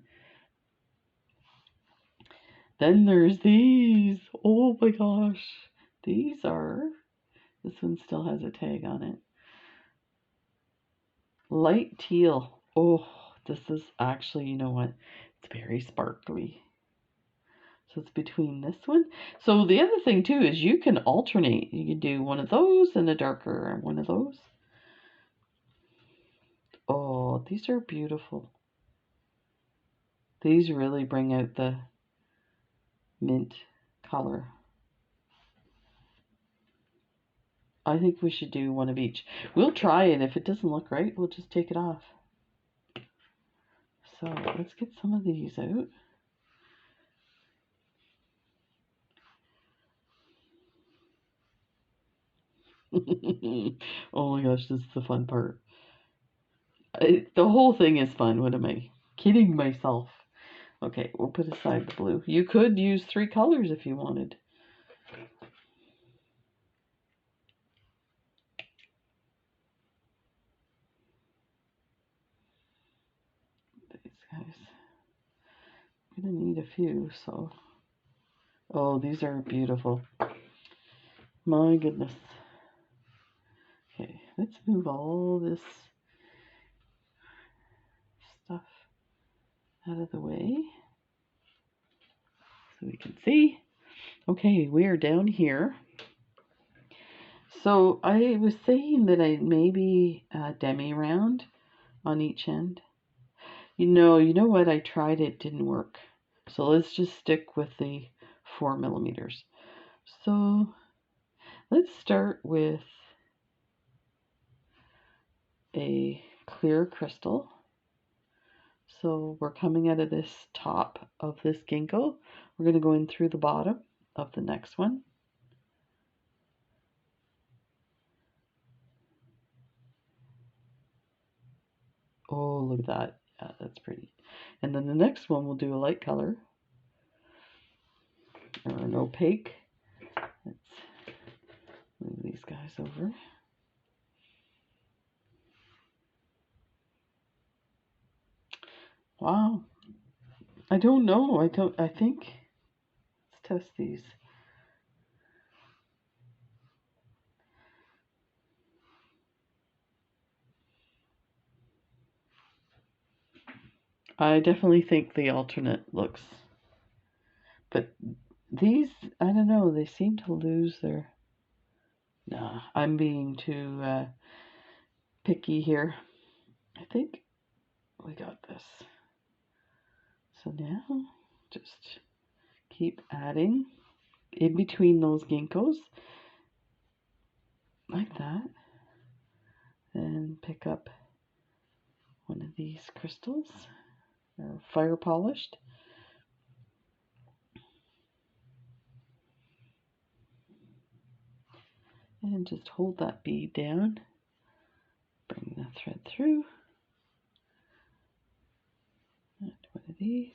Then there's these. Oh my gosh. These are... This one still has a tag on it. Light teal. Oh, this is actually, you know what? It's very sparkly. So it's between this one. So the other thing too is you can alternate. You can do one of those and a darker one of those. Oh, these are beautiful. These really bring out the mint color. I think we should do one of each. We'll try it. If it doesn't look right, we'll just take it off. So let's get some of these out. Oh my gosh, this is the fun part. The whole thing is fun. What am I kidding myself? Okay, we'll put aside the blue. You could use 3 colors if you wanted. These guys. I'm going to need a few, so... Oh, these are beautiful. My goodness. let's move all this stuff out of the way so we can see. Okay, we are down here. So I was saying that I maybe demi round on each end. You know what? I tried it, didn't work. So let's just stick with the 4mm. So let's start with a clear crystal. So we're coming out of this top of this ginkgo. We're going to go in through the bottom of the next one. Oh, look at that. Yeah, that's pretty. And then the next one we'll do a light color or an opaque. Let's move these guys over. Wow. I don't know. I think, let's test these. I definitely think the alternate looks, but these, I don't know, they seem to lose their, nah, I'm being too picky here. I think we got this. So now just keep adding in between those ginkgos like that, and pick up one of these crystals. They're fire polished. And just hold that bead down. Bring the thread through. And one of these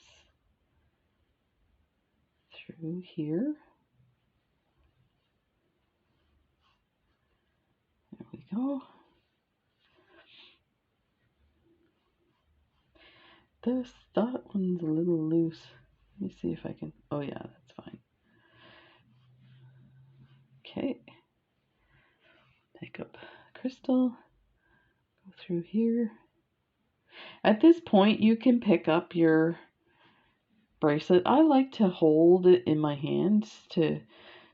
through here. There we go. That one's a little loose. Let me see if I can, oh yeah, that's fine. Okay. Pick up crystal, go through here. At this point, you can pick up your bracelet. I like to hold it in my hands to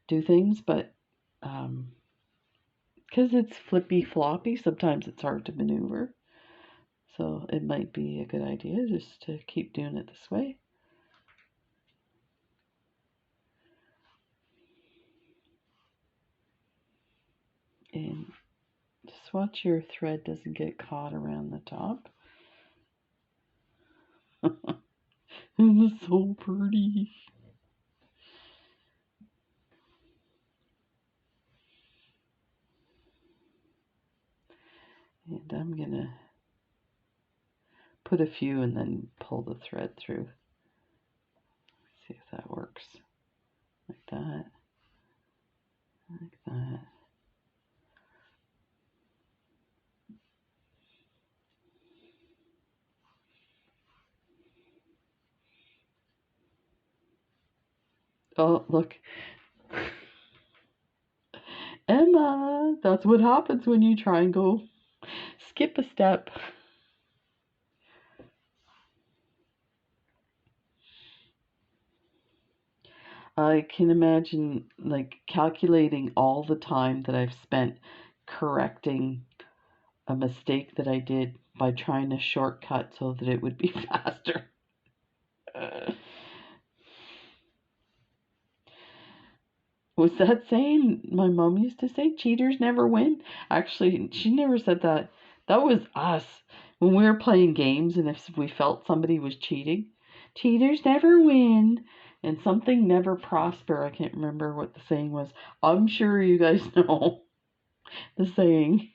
do things, but because it's flippy floppy, sometimes it's hard to maneuver. So it might be a good idea just to keep doing it this way. And just watch your thread doesn't get caught around the top. It's so pretty. And I'm gonna put a few and then pull the thread through. See if that works. Like that. Like that. Oh, look. Emma, that's what happens when you try and go skip a step. I can imagine like calculating all the time that I've spent correcting a mistake that I did by trying to shortcut so that it would be faster. Was that saying my mom used to say, cheaters never win? Actually, she never said that. That was us when we were playing games, and if we felt somebody was cheating, cheaters never win, and something never prosper. I can't remember what the saying was. I'm sure you guys know the saying.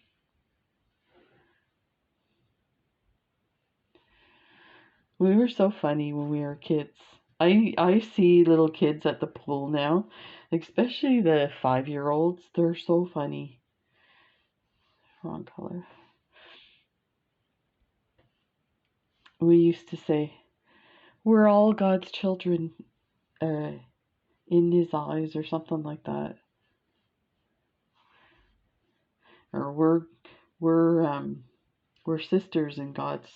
We were so funny when we were kids. I see little kids at the pool now, especially the 5-year-olds. They're so funny. Wrong color. We used to say, we're all God's children in his eyes, or something like that. Or we're sisters in God's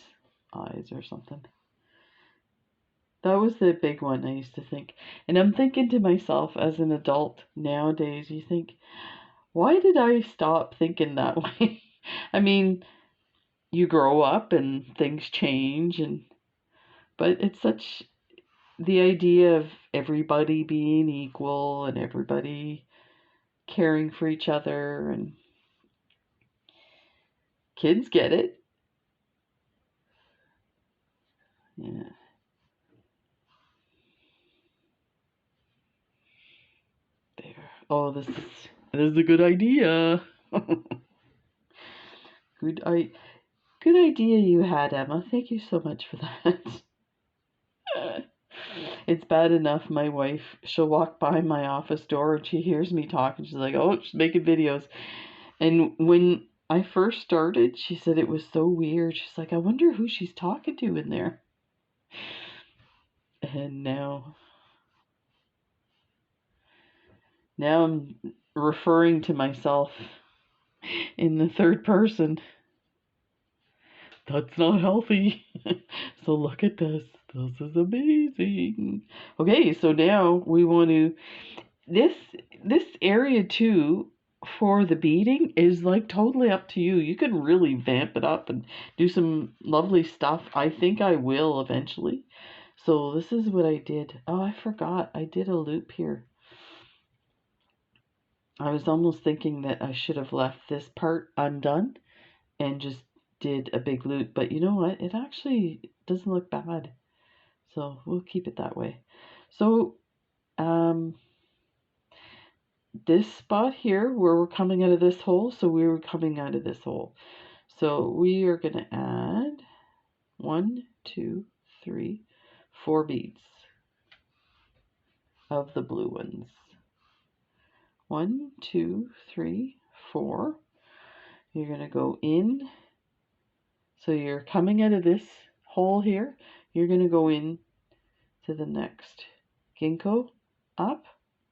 eyes or something. That was the big one I used to think. And I'm thinking to myself as an adult nowadays, you think, why did I stop thinking that way? I mean, you grow up and things change, but it's such the idea of everybody being equal and everybody caring for each other, and kids get it. Yeah. There. Oh, this is a good idea. Good good idea you had, Emma. Thank you so much for that. It's bad enough my wife, she'll walk by my office door and she hears me talking. She's like, oh, she's making videos. And when I first started, she said it was so weird. She's like, I wonder who she's talking to in there. And now I'm referring to myself in the third person. That's not healthy. So look at this. This is amazing. Okay, so now we want to this area too for the beading is like totally up to you. You can really vamp it up and do some lovely stuff. I think I will eventually. So this is what I did. Oh, I forgot. I did a loop here. I was almost thinking that I should have left this part undone and just did a big loop, but you know what? It actually doesn't look bad. So we'll keep it that way. So this spot here where we're coming out of this hole, so we were coming out of this hole. So we are going to add 1, 2, 3, 4 beads of the blue ones. 1, 2, 3, 4. You're going to go in. So you're coming out of this hole here. You're going to go in to the next ginkgo, up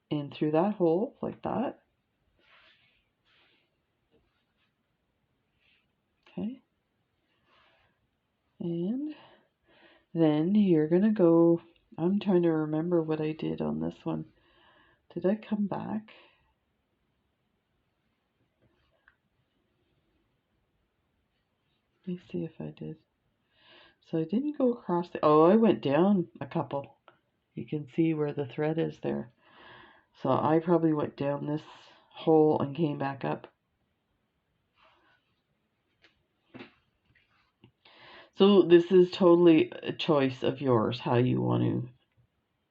and through that hole like that. Okay. And then you're going to go, I'm trying to remember what I did on this one. Did I come back? Let me see if I did. So I didn't go across the, oh, I went down a couple. You can see where the thread is there. So I probably went down this hole and came back up. So this is totally a choice of yours, how you want to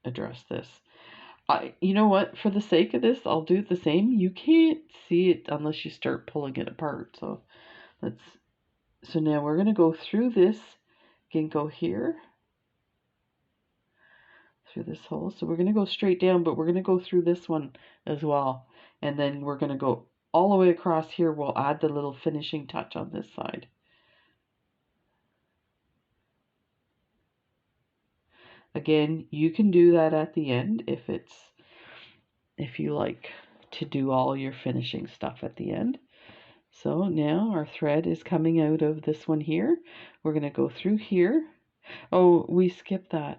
address this. You know what, for the sake of this, I'll do it the same. You can't see it unless you start pulling it apart. So now we're going to go through this ginkgo here, through this hole. So we're going to go straight down, but we're going to go through this one as well. And then we're going to go all the way across here. We'll add the little finishing touch on this side. Again, you can do that at the end if you like to do all your finishing stuff at the end. So now our thread is coming out of this one here. We're going to go through here. Oh, we skipped that.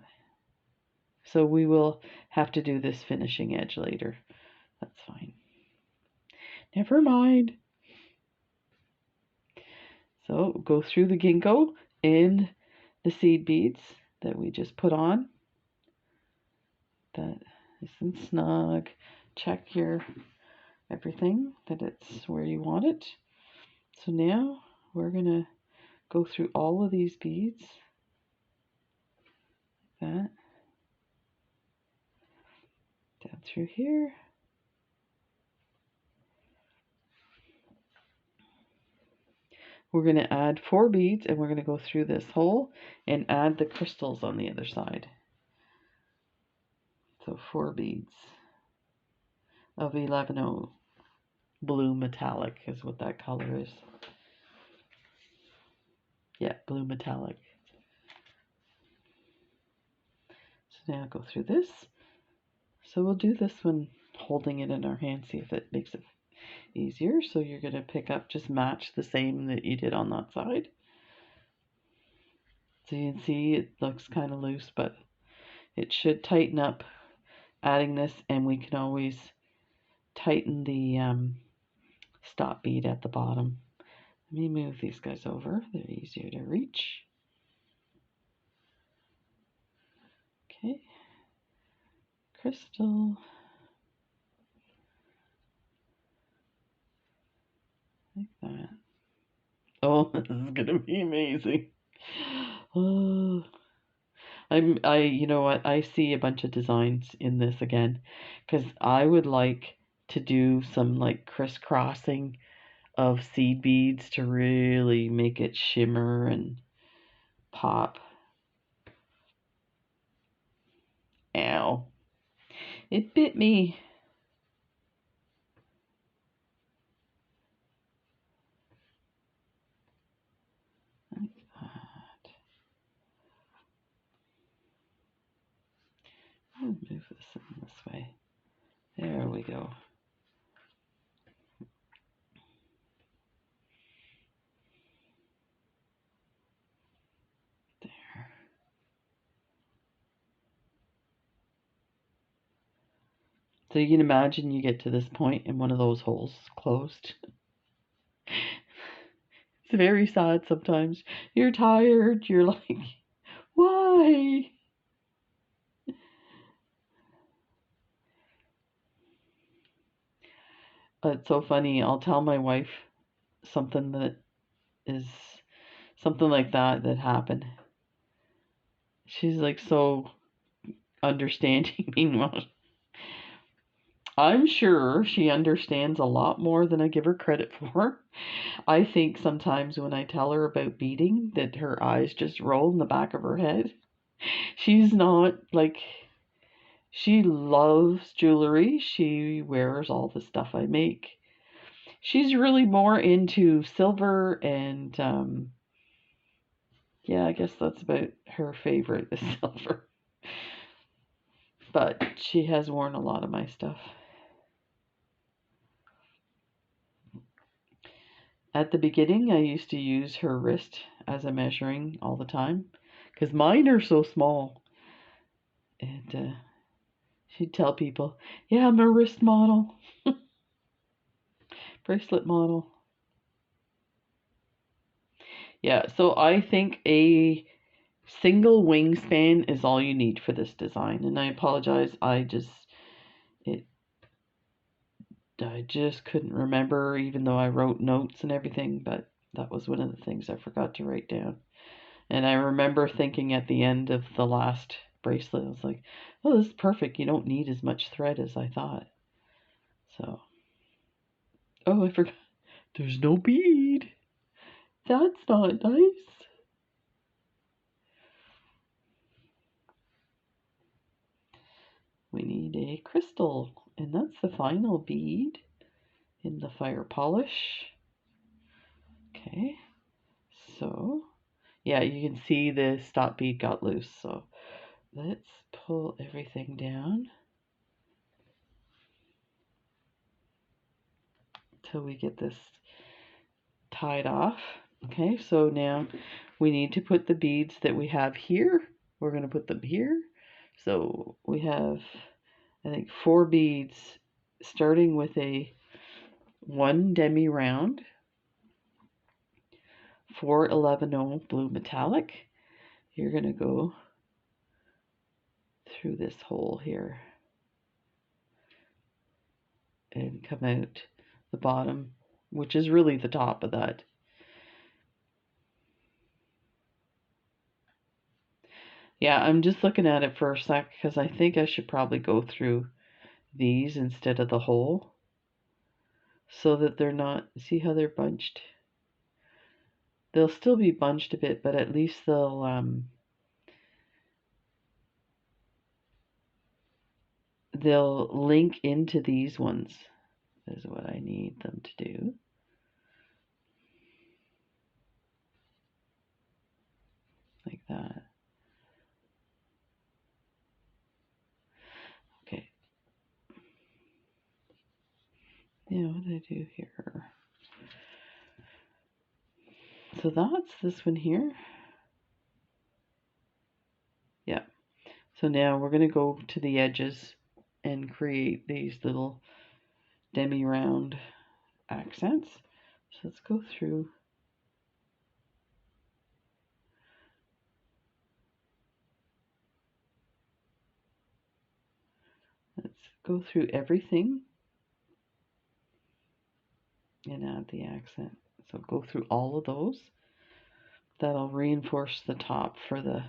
So we will have to do this finishing edge later. That's fine. Never mind. So go through the ginkgo and the seed beads that we just put on. That isn't snug. Check your everything that it's where you want it. So now we're going to go through all of these beads like that. Down through here. We're going to add 4 beads and we're going to go through this hole and add the crystals on the other side. So 4 beads of 11O blue metallic is what that color is. Yeah, blue metallic. So now go through this. So we'll do this one holding it in our hand, see if it makes it easier. So you're going to pick up, just match the same that you did on that side. So you can see it looks kind of loose, but it should tighten up adding this, and we can always tighten the stop bead at the bottom. Let me move these guys over. They're easier to reach. Okay. Crystal. Like that. Oh, this is gonna be amazing. Oh, you know what? I see a bunch of designs in this again, because I would like to do some like crisscrossing of seed beads to really make it shimmer and pop. Ow. It bit me. Like that. I'll move this in this way. There we go. There. So you can imagine you get to this point and one of those holes closed. It's very sad sometimes. You're tired. You're like, why? It's so funny. I'll tell my wife something that is something like that happened. She's like so understanding. Meanwhile, I'm sure she understands a lot more than I give her credit for. I think sometimes when I tell her about beading that her eyes just roll in the back of her head. She's not like, she loves jewelry. She wears all the stuff I make. She's really more into silver and yeah, I guess that's about her favorite is silver. But she has worn a lot of my stuff. At the beginning, I used to use her wrist as a measuring all the time because mine are so small. And she'd tell people, yeah, I'm a wrist model, bracelet model. Yeah, so I think a single wingspan is all you need for this design. And I apologize, I just couldn't remember, even though I wrote notes and everything, but that was one of the things I forgot to write down. And I remember thinking at the end of the last bracelet, I was like, oh, this is perfect. You don't need as much thread as I thought. So, oh, I forgot. There's no bead. That's not nice. We need a crystal, and that's the final bead in the fire polish. Okay, so yeah, you can see the stop bead got loose, so let's pull everything down till we get this tied off. Okay, so now we need to put the beads that we have here. We're going to put them here. So we have, I think, 4 beads, starting with a 1 demi round, 4 11/0 blue metallic. You're going to go through this hole here and come out the bottom, which is really the top of that. Yeah, I'm just looking at it for a sec because I think I should probably go through these instead of the hole so that they're not, see how they're bunched? They'll still be bunched a bit, but at least they'll link into these ones is what I need them to do. Like that. Okay. Yeah, what did I do here? So that's this one here. Yeah. So now we're going to go to the edges and create these little demi-round accents. So let's go through. Let's go through everything and add the accent. So go through all of those. That'll reinforce the top for the...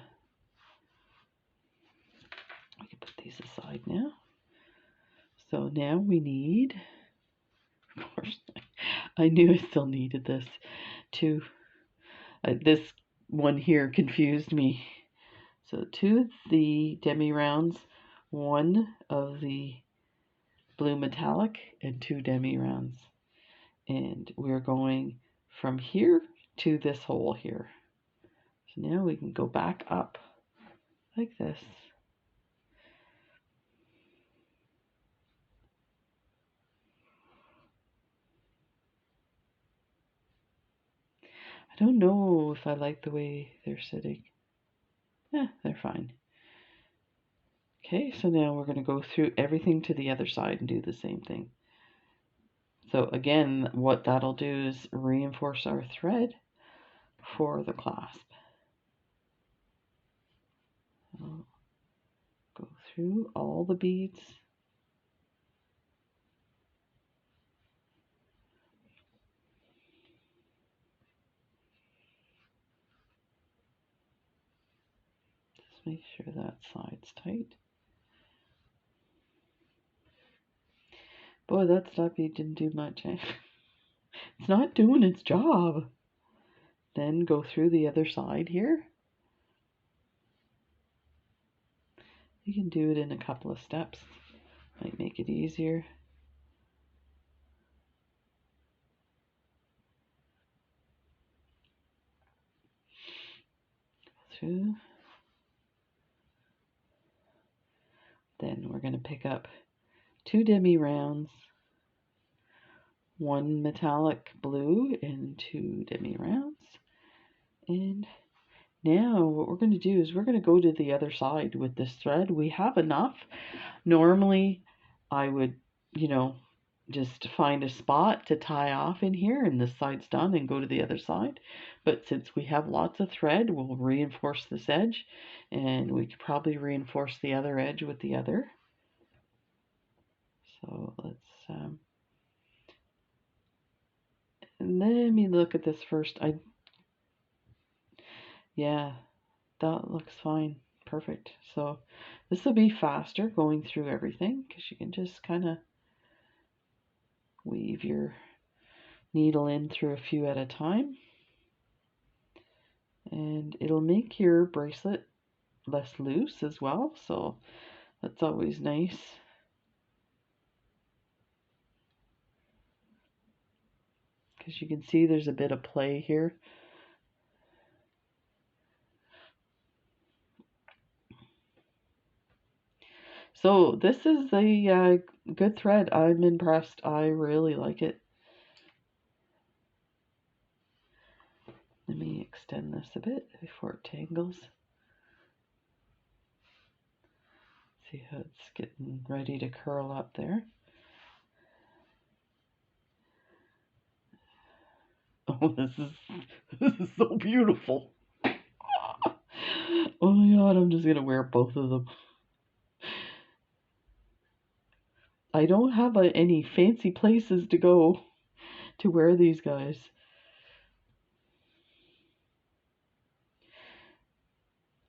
I can put these aside now. So now we need, of course, I knew I still needed this too. This one here confused me. So 2 of the demi-rounds, 1 of the blue metallic, and 2 demi-rounds. And we're going from here to this hole here. So now we can go back up like this. I don't know if I like the way they're sitting. They're fine. Okay, so now we're going to go through everything to the other side and do the same thing. So again, what that'll do is reinforce our thread for the clasp. I'll go through all the beads. Just make sure that side's tight. Boy, that stop bead didn't do much, eh? It's not doing its job. Then go through the other side here. You can do it in a couple of steps. Might make it easier. Through. Then we're going to pick up 2 demi-rounds, 1 metallic blue, and 2 demi-rounds. And now what we're going to do is we're going to go to the other side with this thread. We have enough. Normally I would, just find a spot to tie off in here, and this side's done, and go to the other side. But since we have lots of thread, we'll reinforce this edge, and we could probably reinforce the other edge with the other. So let's and let me look at this first. Yeah, that looks fine. Perfect. So this will be faster going through everything, because you can just kind of weave your needle in through a few at a time, and it'll make your bracelet less loose as well, so that's always nice. Because you can see there's a bit of play here. So this is a good thread. I'm impressed. I really like it. Let me extend this a bit before it tangles. See how it's getting ready to curl up there. Oh, this is so beautiful. Oh my god, I'm just gonna wear both of them. I don't have any fancy places to go to wear these guys.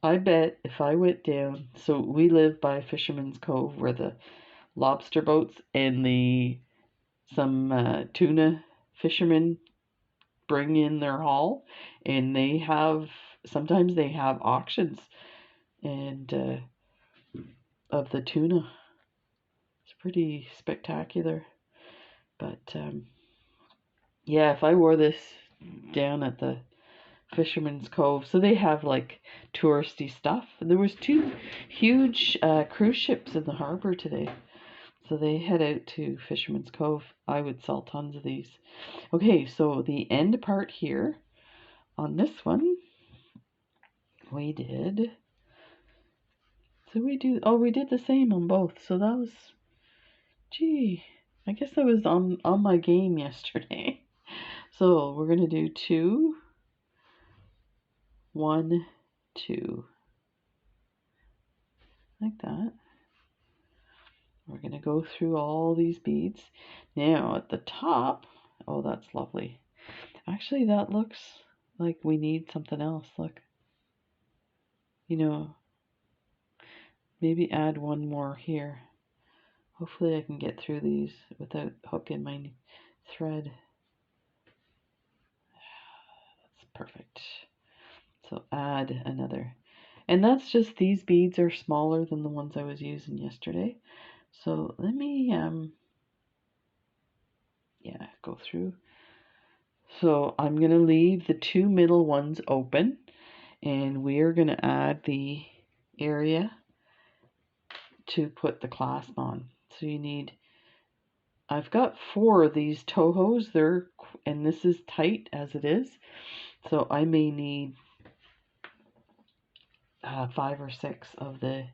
I bet if I went down, so we live by Fisherman's Cove where the lobster boats and some tuna fishermen bring in their haul, and sometimes they have auctions and of the tuna. It's pretty spectacular. But yeah, if I wore this down at the Fisherman's Cove, so they have like touristy stuff. There was 2 huge cruise ships in the harbor today, So they head out to Fisherman's Cove. I would sell tons of these. Okay, so the end part here on this one, we did. So we did the same on both. So that was, gee, I guess I was on my game yesterday. So we're gonna do 2, 1, 2, like that. We're gonna go through all these beads. Now at the top, oh, that's lovely. Actually, that looks like we need something else. Look, you know, maybe add one more here. Hopefully I can get through these without hooking my thread. That's perfect. So add another. And that's just, these beads are smaller than the ones I was using yesterday. So let me, go through. So I'm going to leave the 2 middle ones open, and we are going to add the area to put the clasp on. So you need, I've got 4 of these Tohos, and this is tight as it is. So I may need 5 or 6 of the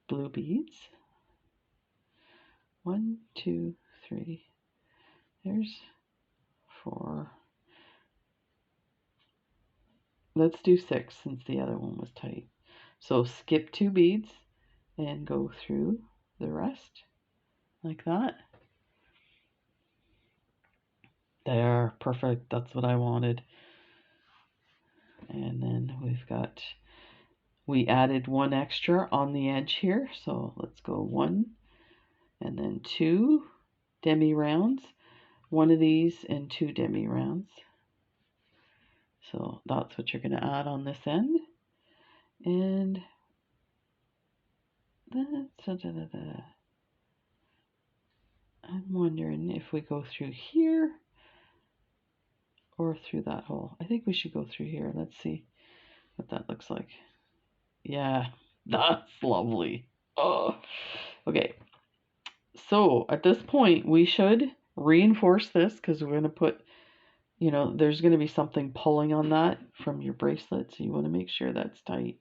blue beads. 1, 2, 3. There's 4. Let's do 6 since the other one was tight. So skip 2 beads and go through the rest like that. There, perfect. That's what I wanted. And then we added 1 extra on the edge here. So let's go 1 and then 2 demi rounds. 1 of these and 2 demi rounds. So that's what you're going to add on this end. And I'm wondering if we go through here or through that hole. I think we should go through here. Let's see what that looks like. Yeah, that's lovely. Oh, okay. So at this point, we should reinforce this because we're going to put, there's going to be something pulling on that from your bracelet. So you want to make sure that's tight.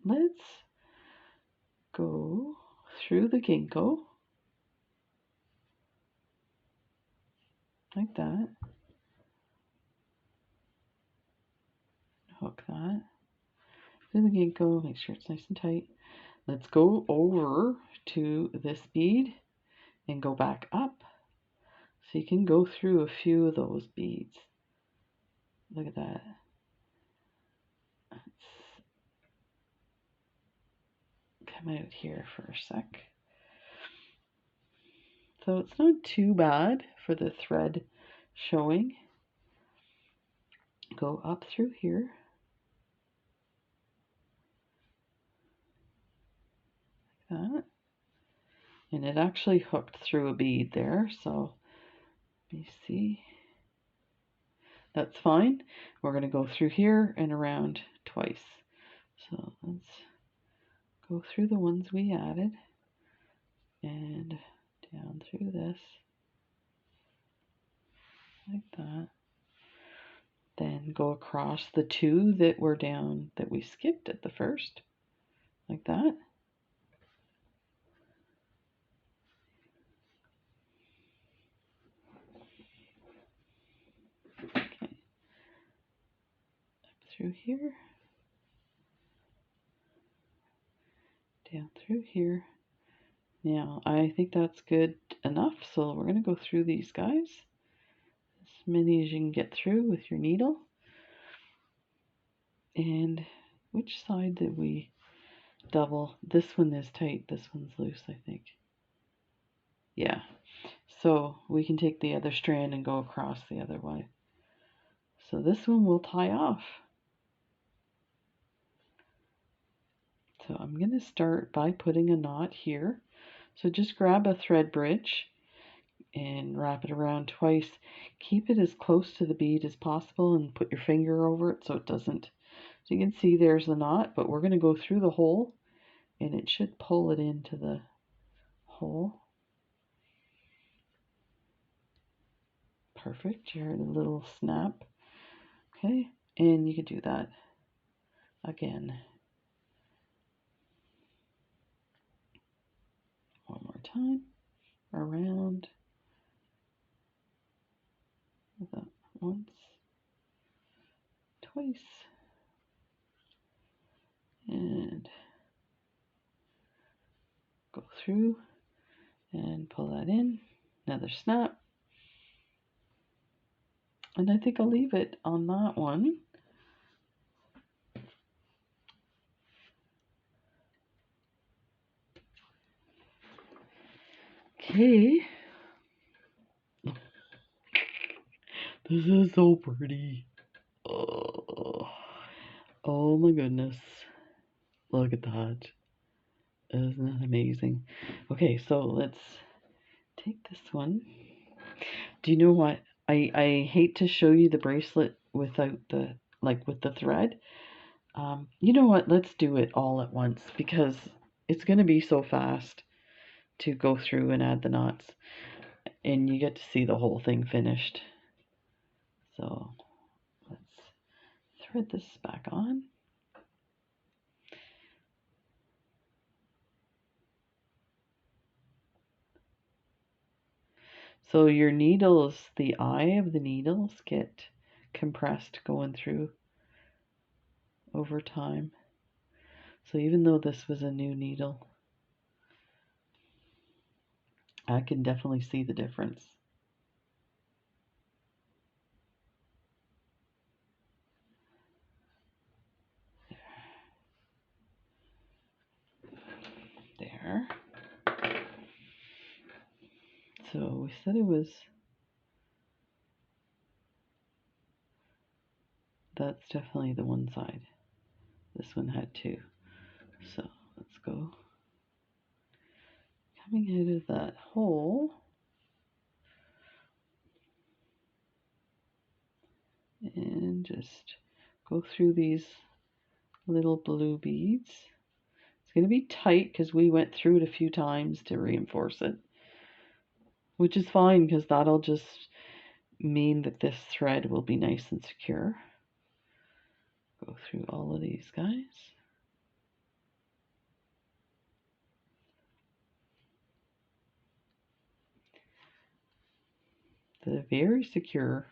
Let's go through the ginkgo like that. Hook that through the ginkgo, make sure it's nice and tight. Let's go over to this bead and go back up. So you can go through a few of those beads. Look at that. Let's come out here for a sec. So it's not too bad for the thread showing. Go up through here. Like that. And it actually hooked through a bead there, so let me see. That's fine. We're going to go through here and around twice. So let's go through the ones we added and down through this like that. Then go across the 2 that were down that we skipped at the first like that. Okay. Up through here. Down through here. Now, I think that's good enough, so we're going to go through these guys. As many as you can get through with your needle. And which side did we double? This one is tight, this one's loose, I think. Yeah, so we can take the other strand and go across the other way. So this one will tie off. So I'm going to start by putting a knot here. So just grab a thread bridge and wrap it around twice. Keep it as close to the bead as possible and put your finger over it so it doesn't. So you can see there's the knot, but we're going to go through the hole and it should pull it into the hole. Perfect. You heard a little snap. Okay, and you could do that again. One more time. Around. Once. Twice. And go through and pull that in. Another snap. And I think I'll leave it on that one. Okay. This is so pretty. Oh, oh my goodness. Look at that. Isn't that amazing? Okay, so let's take this one. Do you know what? I hate to show you the bracelet without the, like with the thread. You know what? Let's do it all at once because it's going to be so fast to go through and add the knots. And you get to see the whole thing finished. So let's thread this back on. So your needles, the eye of the needles get compressed going through over time. So even though this was a new needle, I can definitely see the difference. There. So we said it was, that's definitely the one side. This one had two. So let's go. Coming out of that hole. And just go through these little blue beads. It's going to be tight because we went through it a few times to reinforce it, which is fine because that'll just mean that this thread will be nice and secure. Go through all of these guys. They're very secure.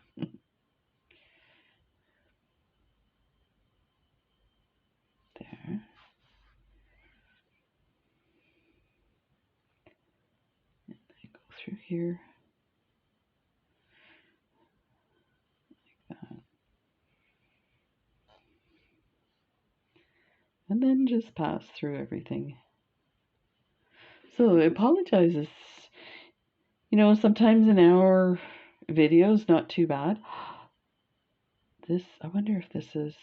There. And I go through here like that. And then just pass through everything. So I apologize. You know, sometimes an hour video is not too bad. This, I wonder if this is,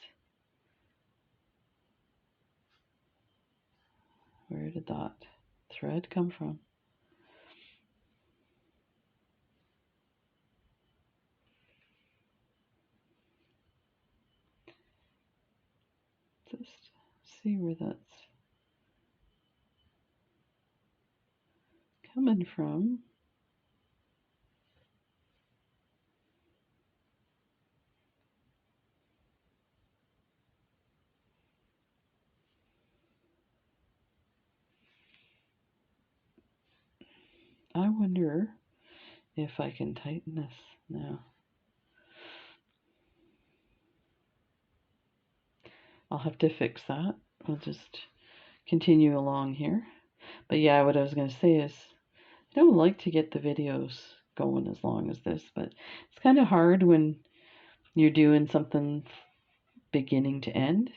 where did that thread come from? Just see where that's coming from. I wonder if I can tighten this now. I'll have to fix that. I'll just continue along here. But yeah, what I was going to say is I don't like to get the videos going as long as this, but it's kind of hard when you're doing something beginning to end.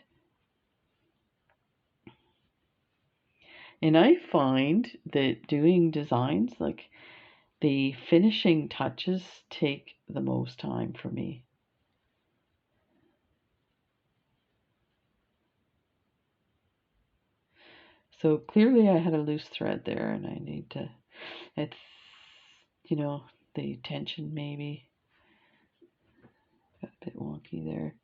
And I find that doing designs, like the finishing touches, take the most time for me. So clearly I had a loose thread there and I need to, it's, you know, the tension maybe got a bit wonky there.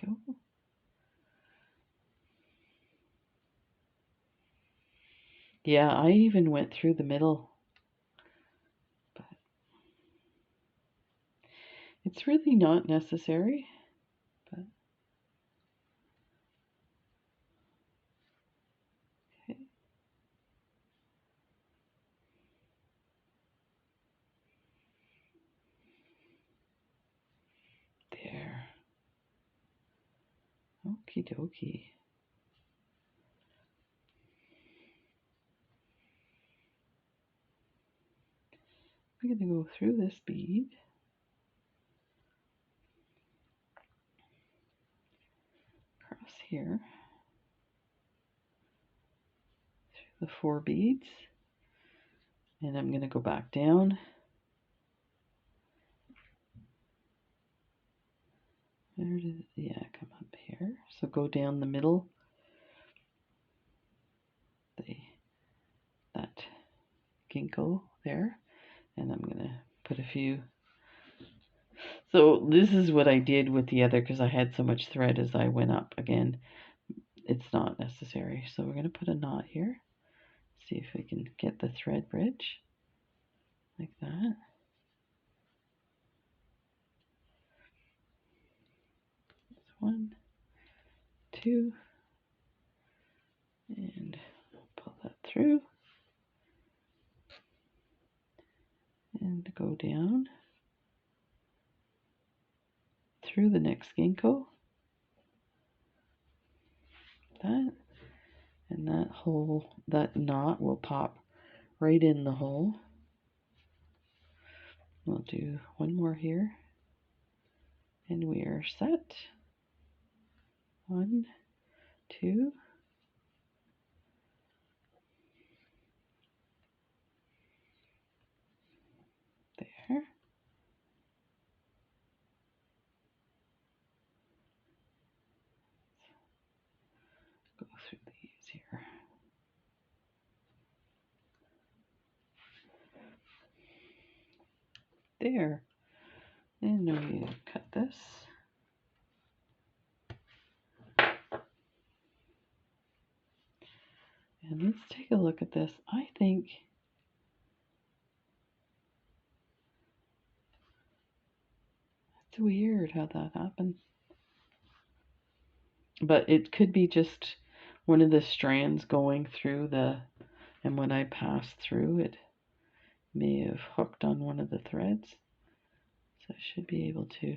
go. Yeah, I even went through the middle, but it's really not necessary. But okay. There. Okie dokie. We're going to go through this bead. Across here. Through the 4 beads. And I'm going to go back down. Where did it, yeah, come up here. So go down the middle. That ginkgo there. And I'm going to put a few. So this is what I did with the other because I had so much thread as I went up. Again, it's not necessary. So we're going to put a knot here. See if we can get the thread bridge like that. That's 1, 2, and pull that through. And go down through the next ginkgo. That. And that hole, that knot will pop right in the hole. We'll do 1 more here. And we are set. 1, 2. There. Go through these here. There. And we cut this. And let's take a look at this. I think it's weird how that happened. But it could be just one of the strands going through the, and when I pass through it may have hooked on one of the threads. So I should be able to.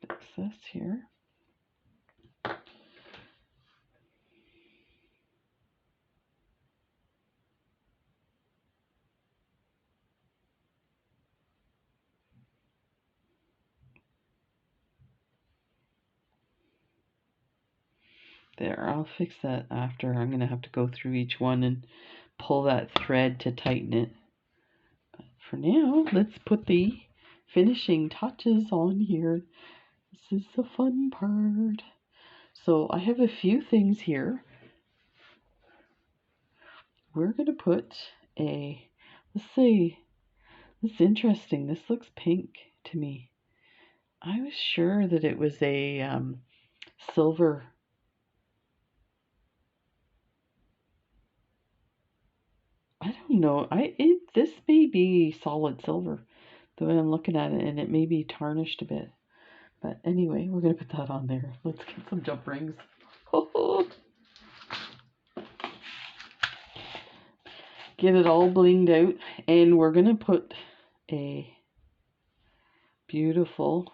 Fix this here. There, I'll fix that after. I'm going to have to go through each one and pull that thread to tighten it. But for now, let's put the finishing touches on here. This is the fun part. So I have a few things here. We're going to put a, let's see, this is interesting. This looks pink to me. I was sure that it was a silver. I don't know. This may be solid silver, the way I'm looking at it, and it may be tarnished a bit. But anyway, we're gonna put that on there. Let's get some jump rings. Get it all blinged out, and we're gonna put a beautiful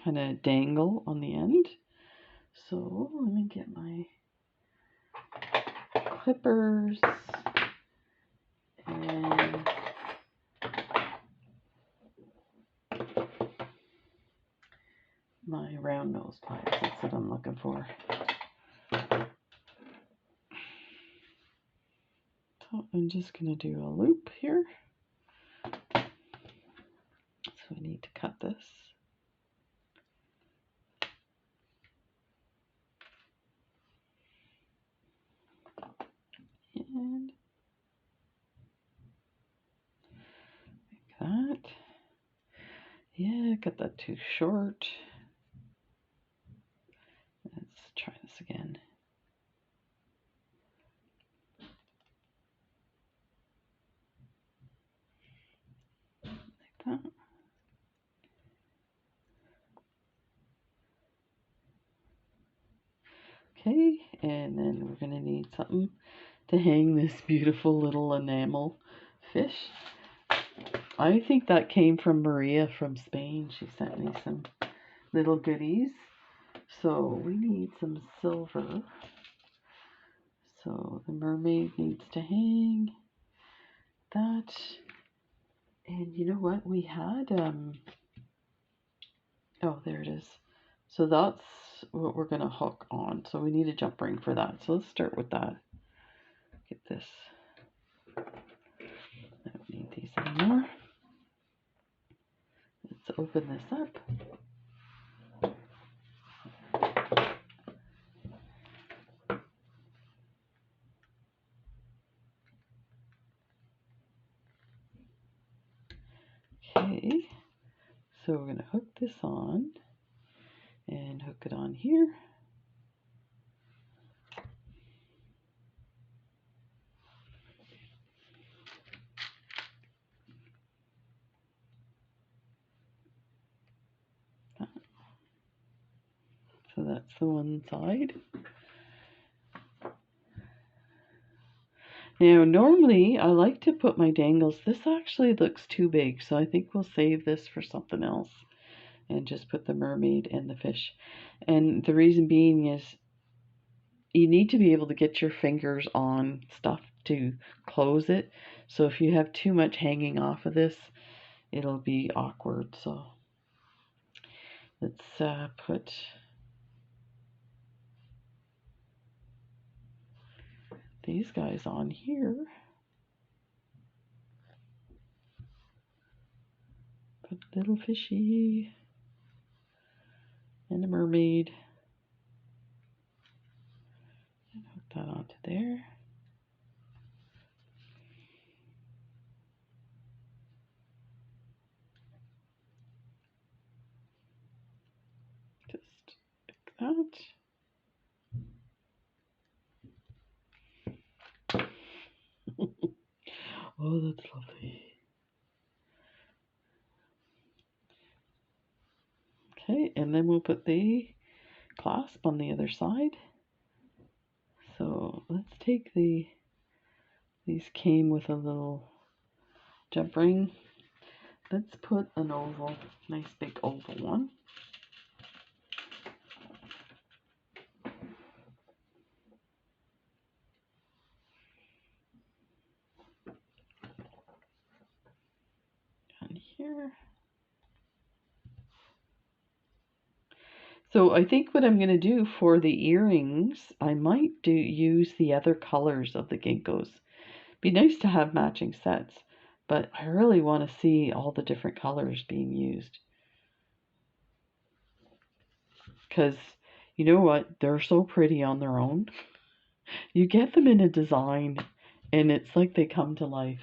kind of dangle on the end. So let me get my clippers and my round nose pliers. That's what I'm looking for. I'm just going to do a loop here. So we need to cut this. And like that. Yeah, got that too short. Let's try this again. Like that. Okay, and then we're going to need something to hang this beautiful little enamel fish. I think that came from Maria from Spain. She sent me some little goodies. So we need some silver. So the mermaid needs to hang that. And you know what? We had, oh, there it is. So that's what we're going to hook on. So we need a jump ring for that. So let's start with that. Get this. I don't need these anymore. Let's open this up. Okay, so we're going to hook this on and hook it on here. So that's the one side. Now, normally I like to put my dangles. This actually looks too big, so I think we'll save this for something else and just put the mermaid and the fish. And the reason being is you need to be able to get your fingers on stuff to close it. So if you have too much hanging off of this, it'll be awkward. So let's put these guys on here. Put a little fishy and a mermaid. And hook that onto there. Just like that. Oh, that's lovely. Okay, and then we'll put the clasp on the other side. So let's take these came with a little jump ring. Let's put an oval, nice big oval one. Down here. So I think what I'm going to do for the earrings, I might use the other colors of the ginkgos. Be nice to have matching sets, but I really want to see all the different colors being used. Because you know what? They're so pretty on their own. You get them in a design and it's like they come to life.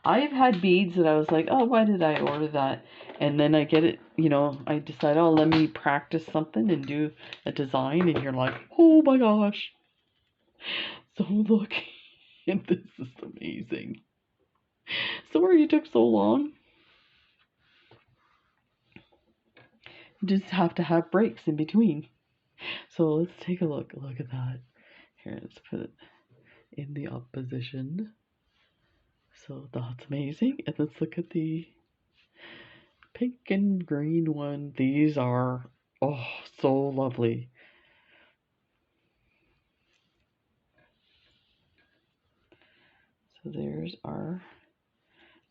I've had beads that I was like, oh, why did I order that? And then I get it, you know, I decide, oh, let me practice something and do a design. And you're like, oh my gosh. So look, and this is amazing. Sorry it took so long. You just have to have breaks in between. So let's take a look. Look at that. Here, let's put it in the up position. So that's amazing. And let's look at the pink and green one. These are, oh, so lovely. So there's our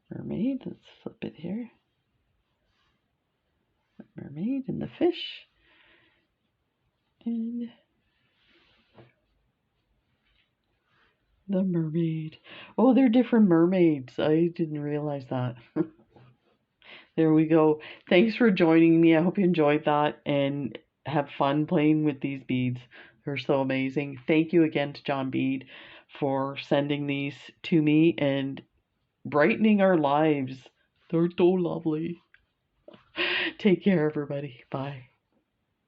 mermaid. Let's flip it here. The mermaid and the fish. And the mermaid. Oh, they're different mermaids. I didn't realize that. There we go. Thanks for joining me. I hope you enjoyed that and have fun playing with these beads. They're so amazing. Thank you again to John Bead for sending these to me and brightening our lives. They're so lovely. Take care, everybody. Bye.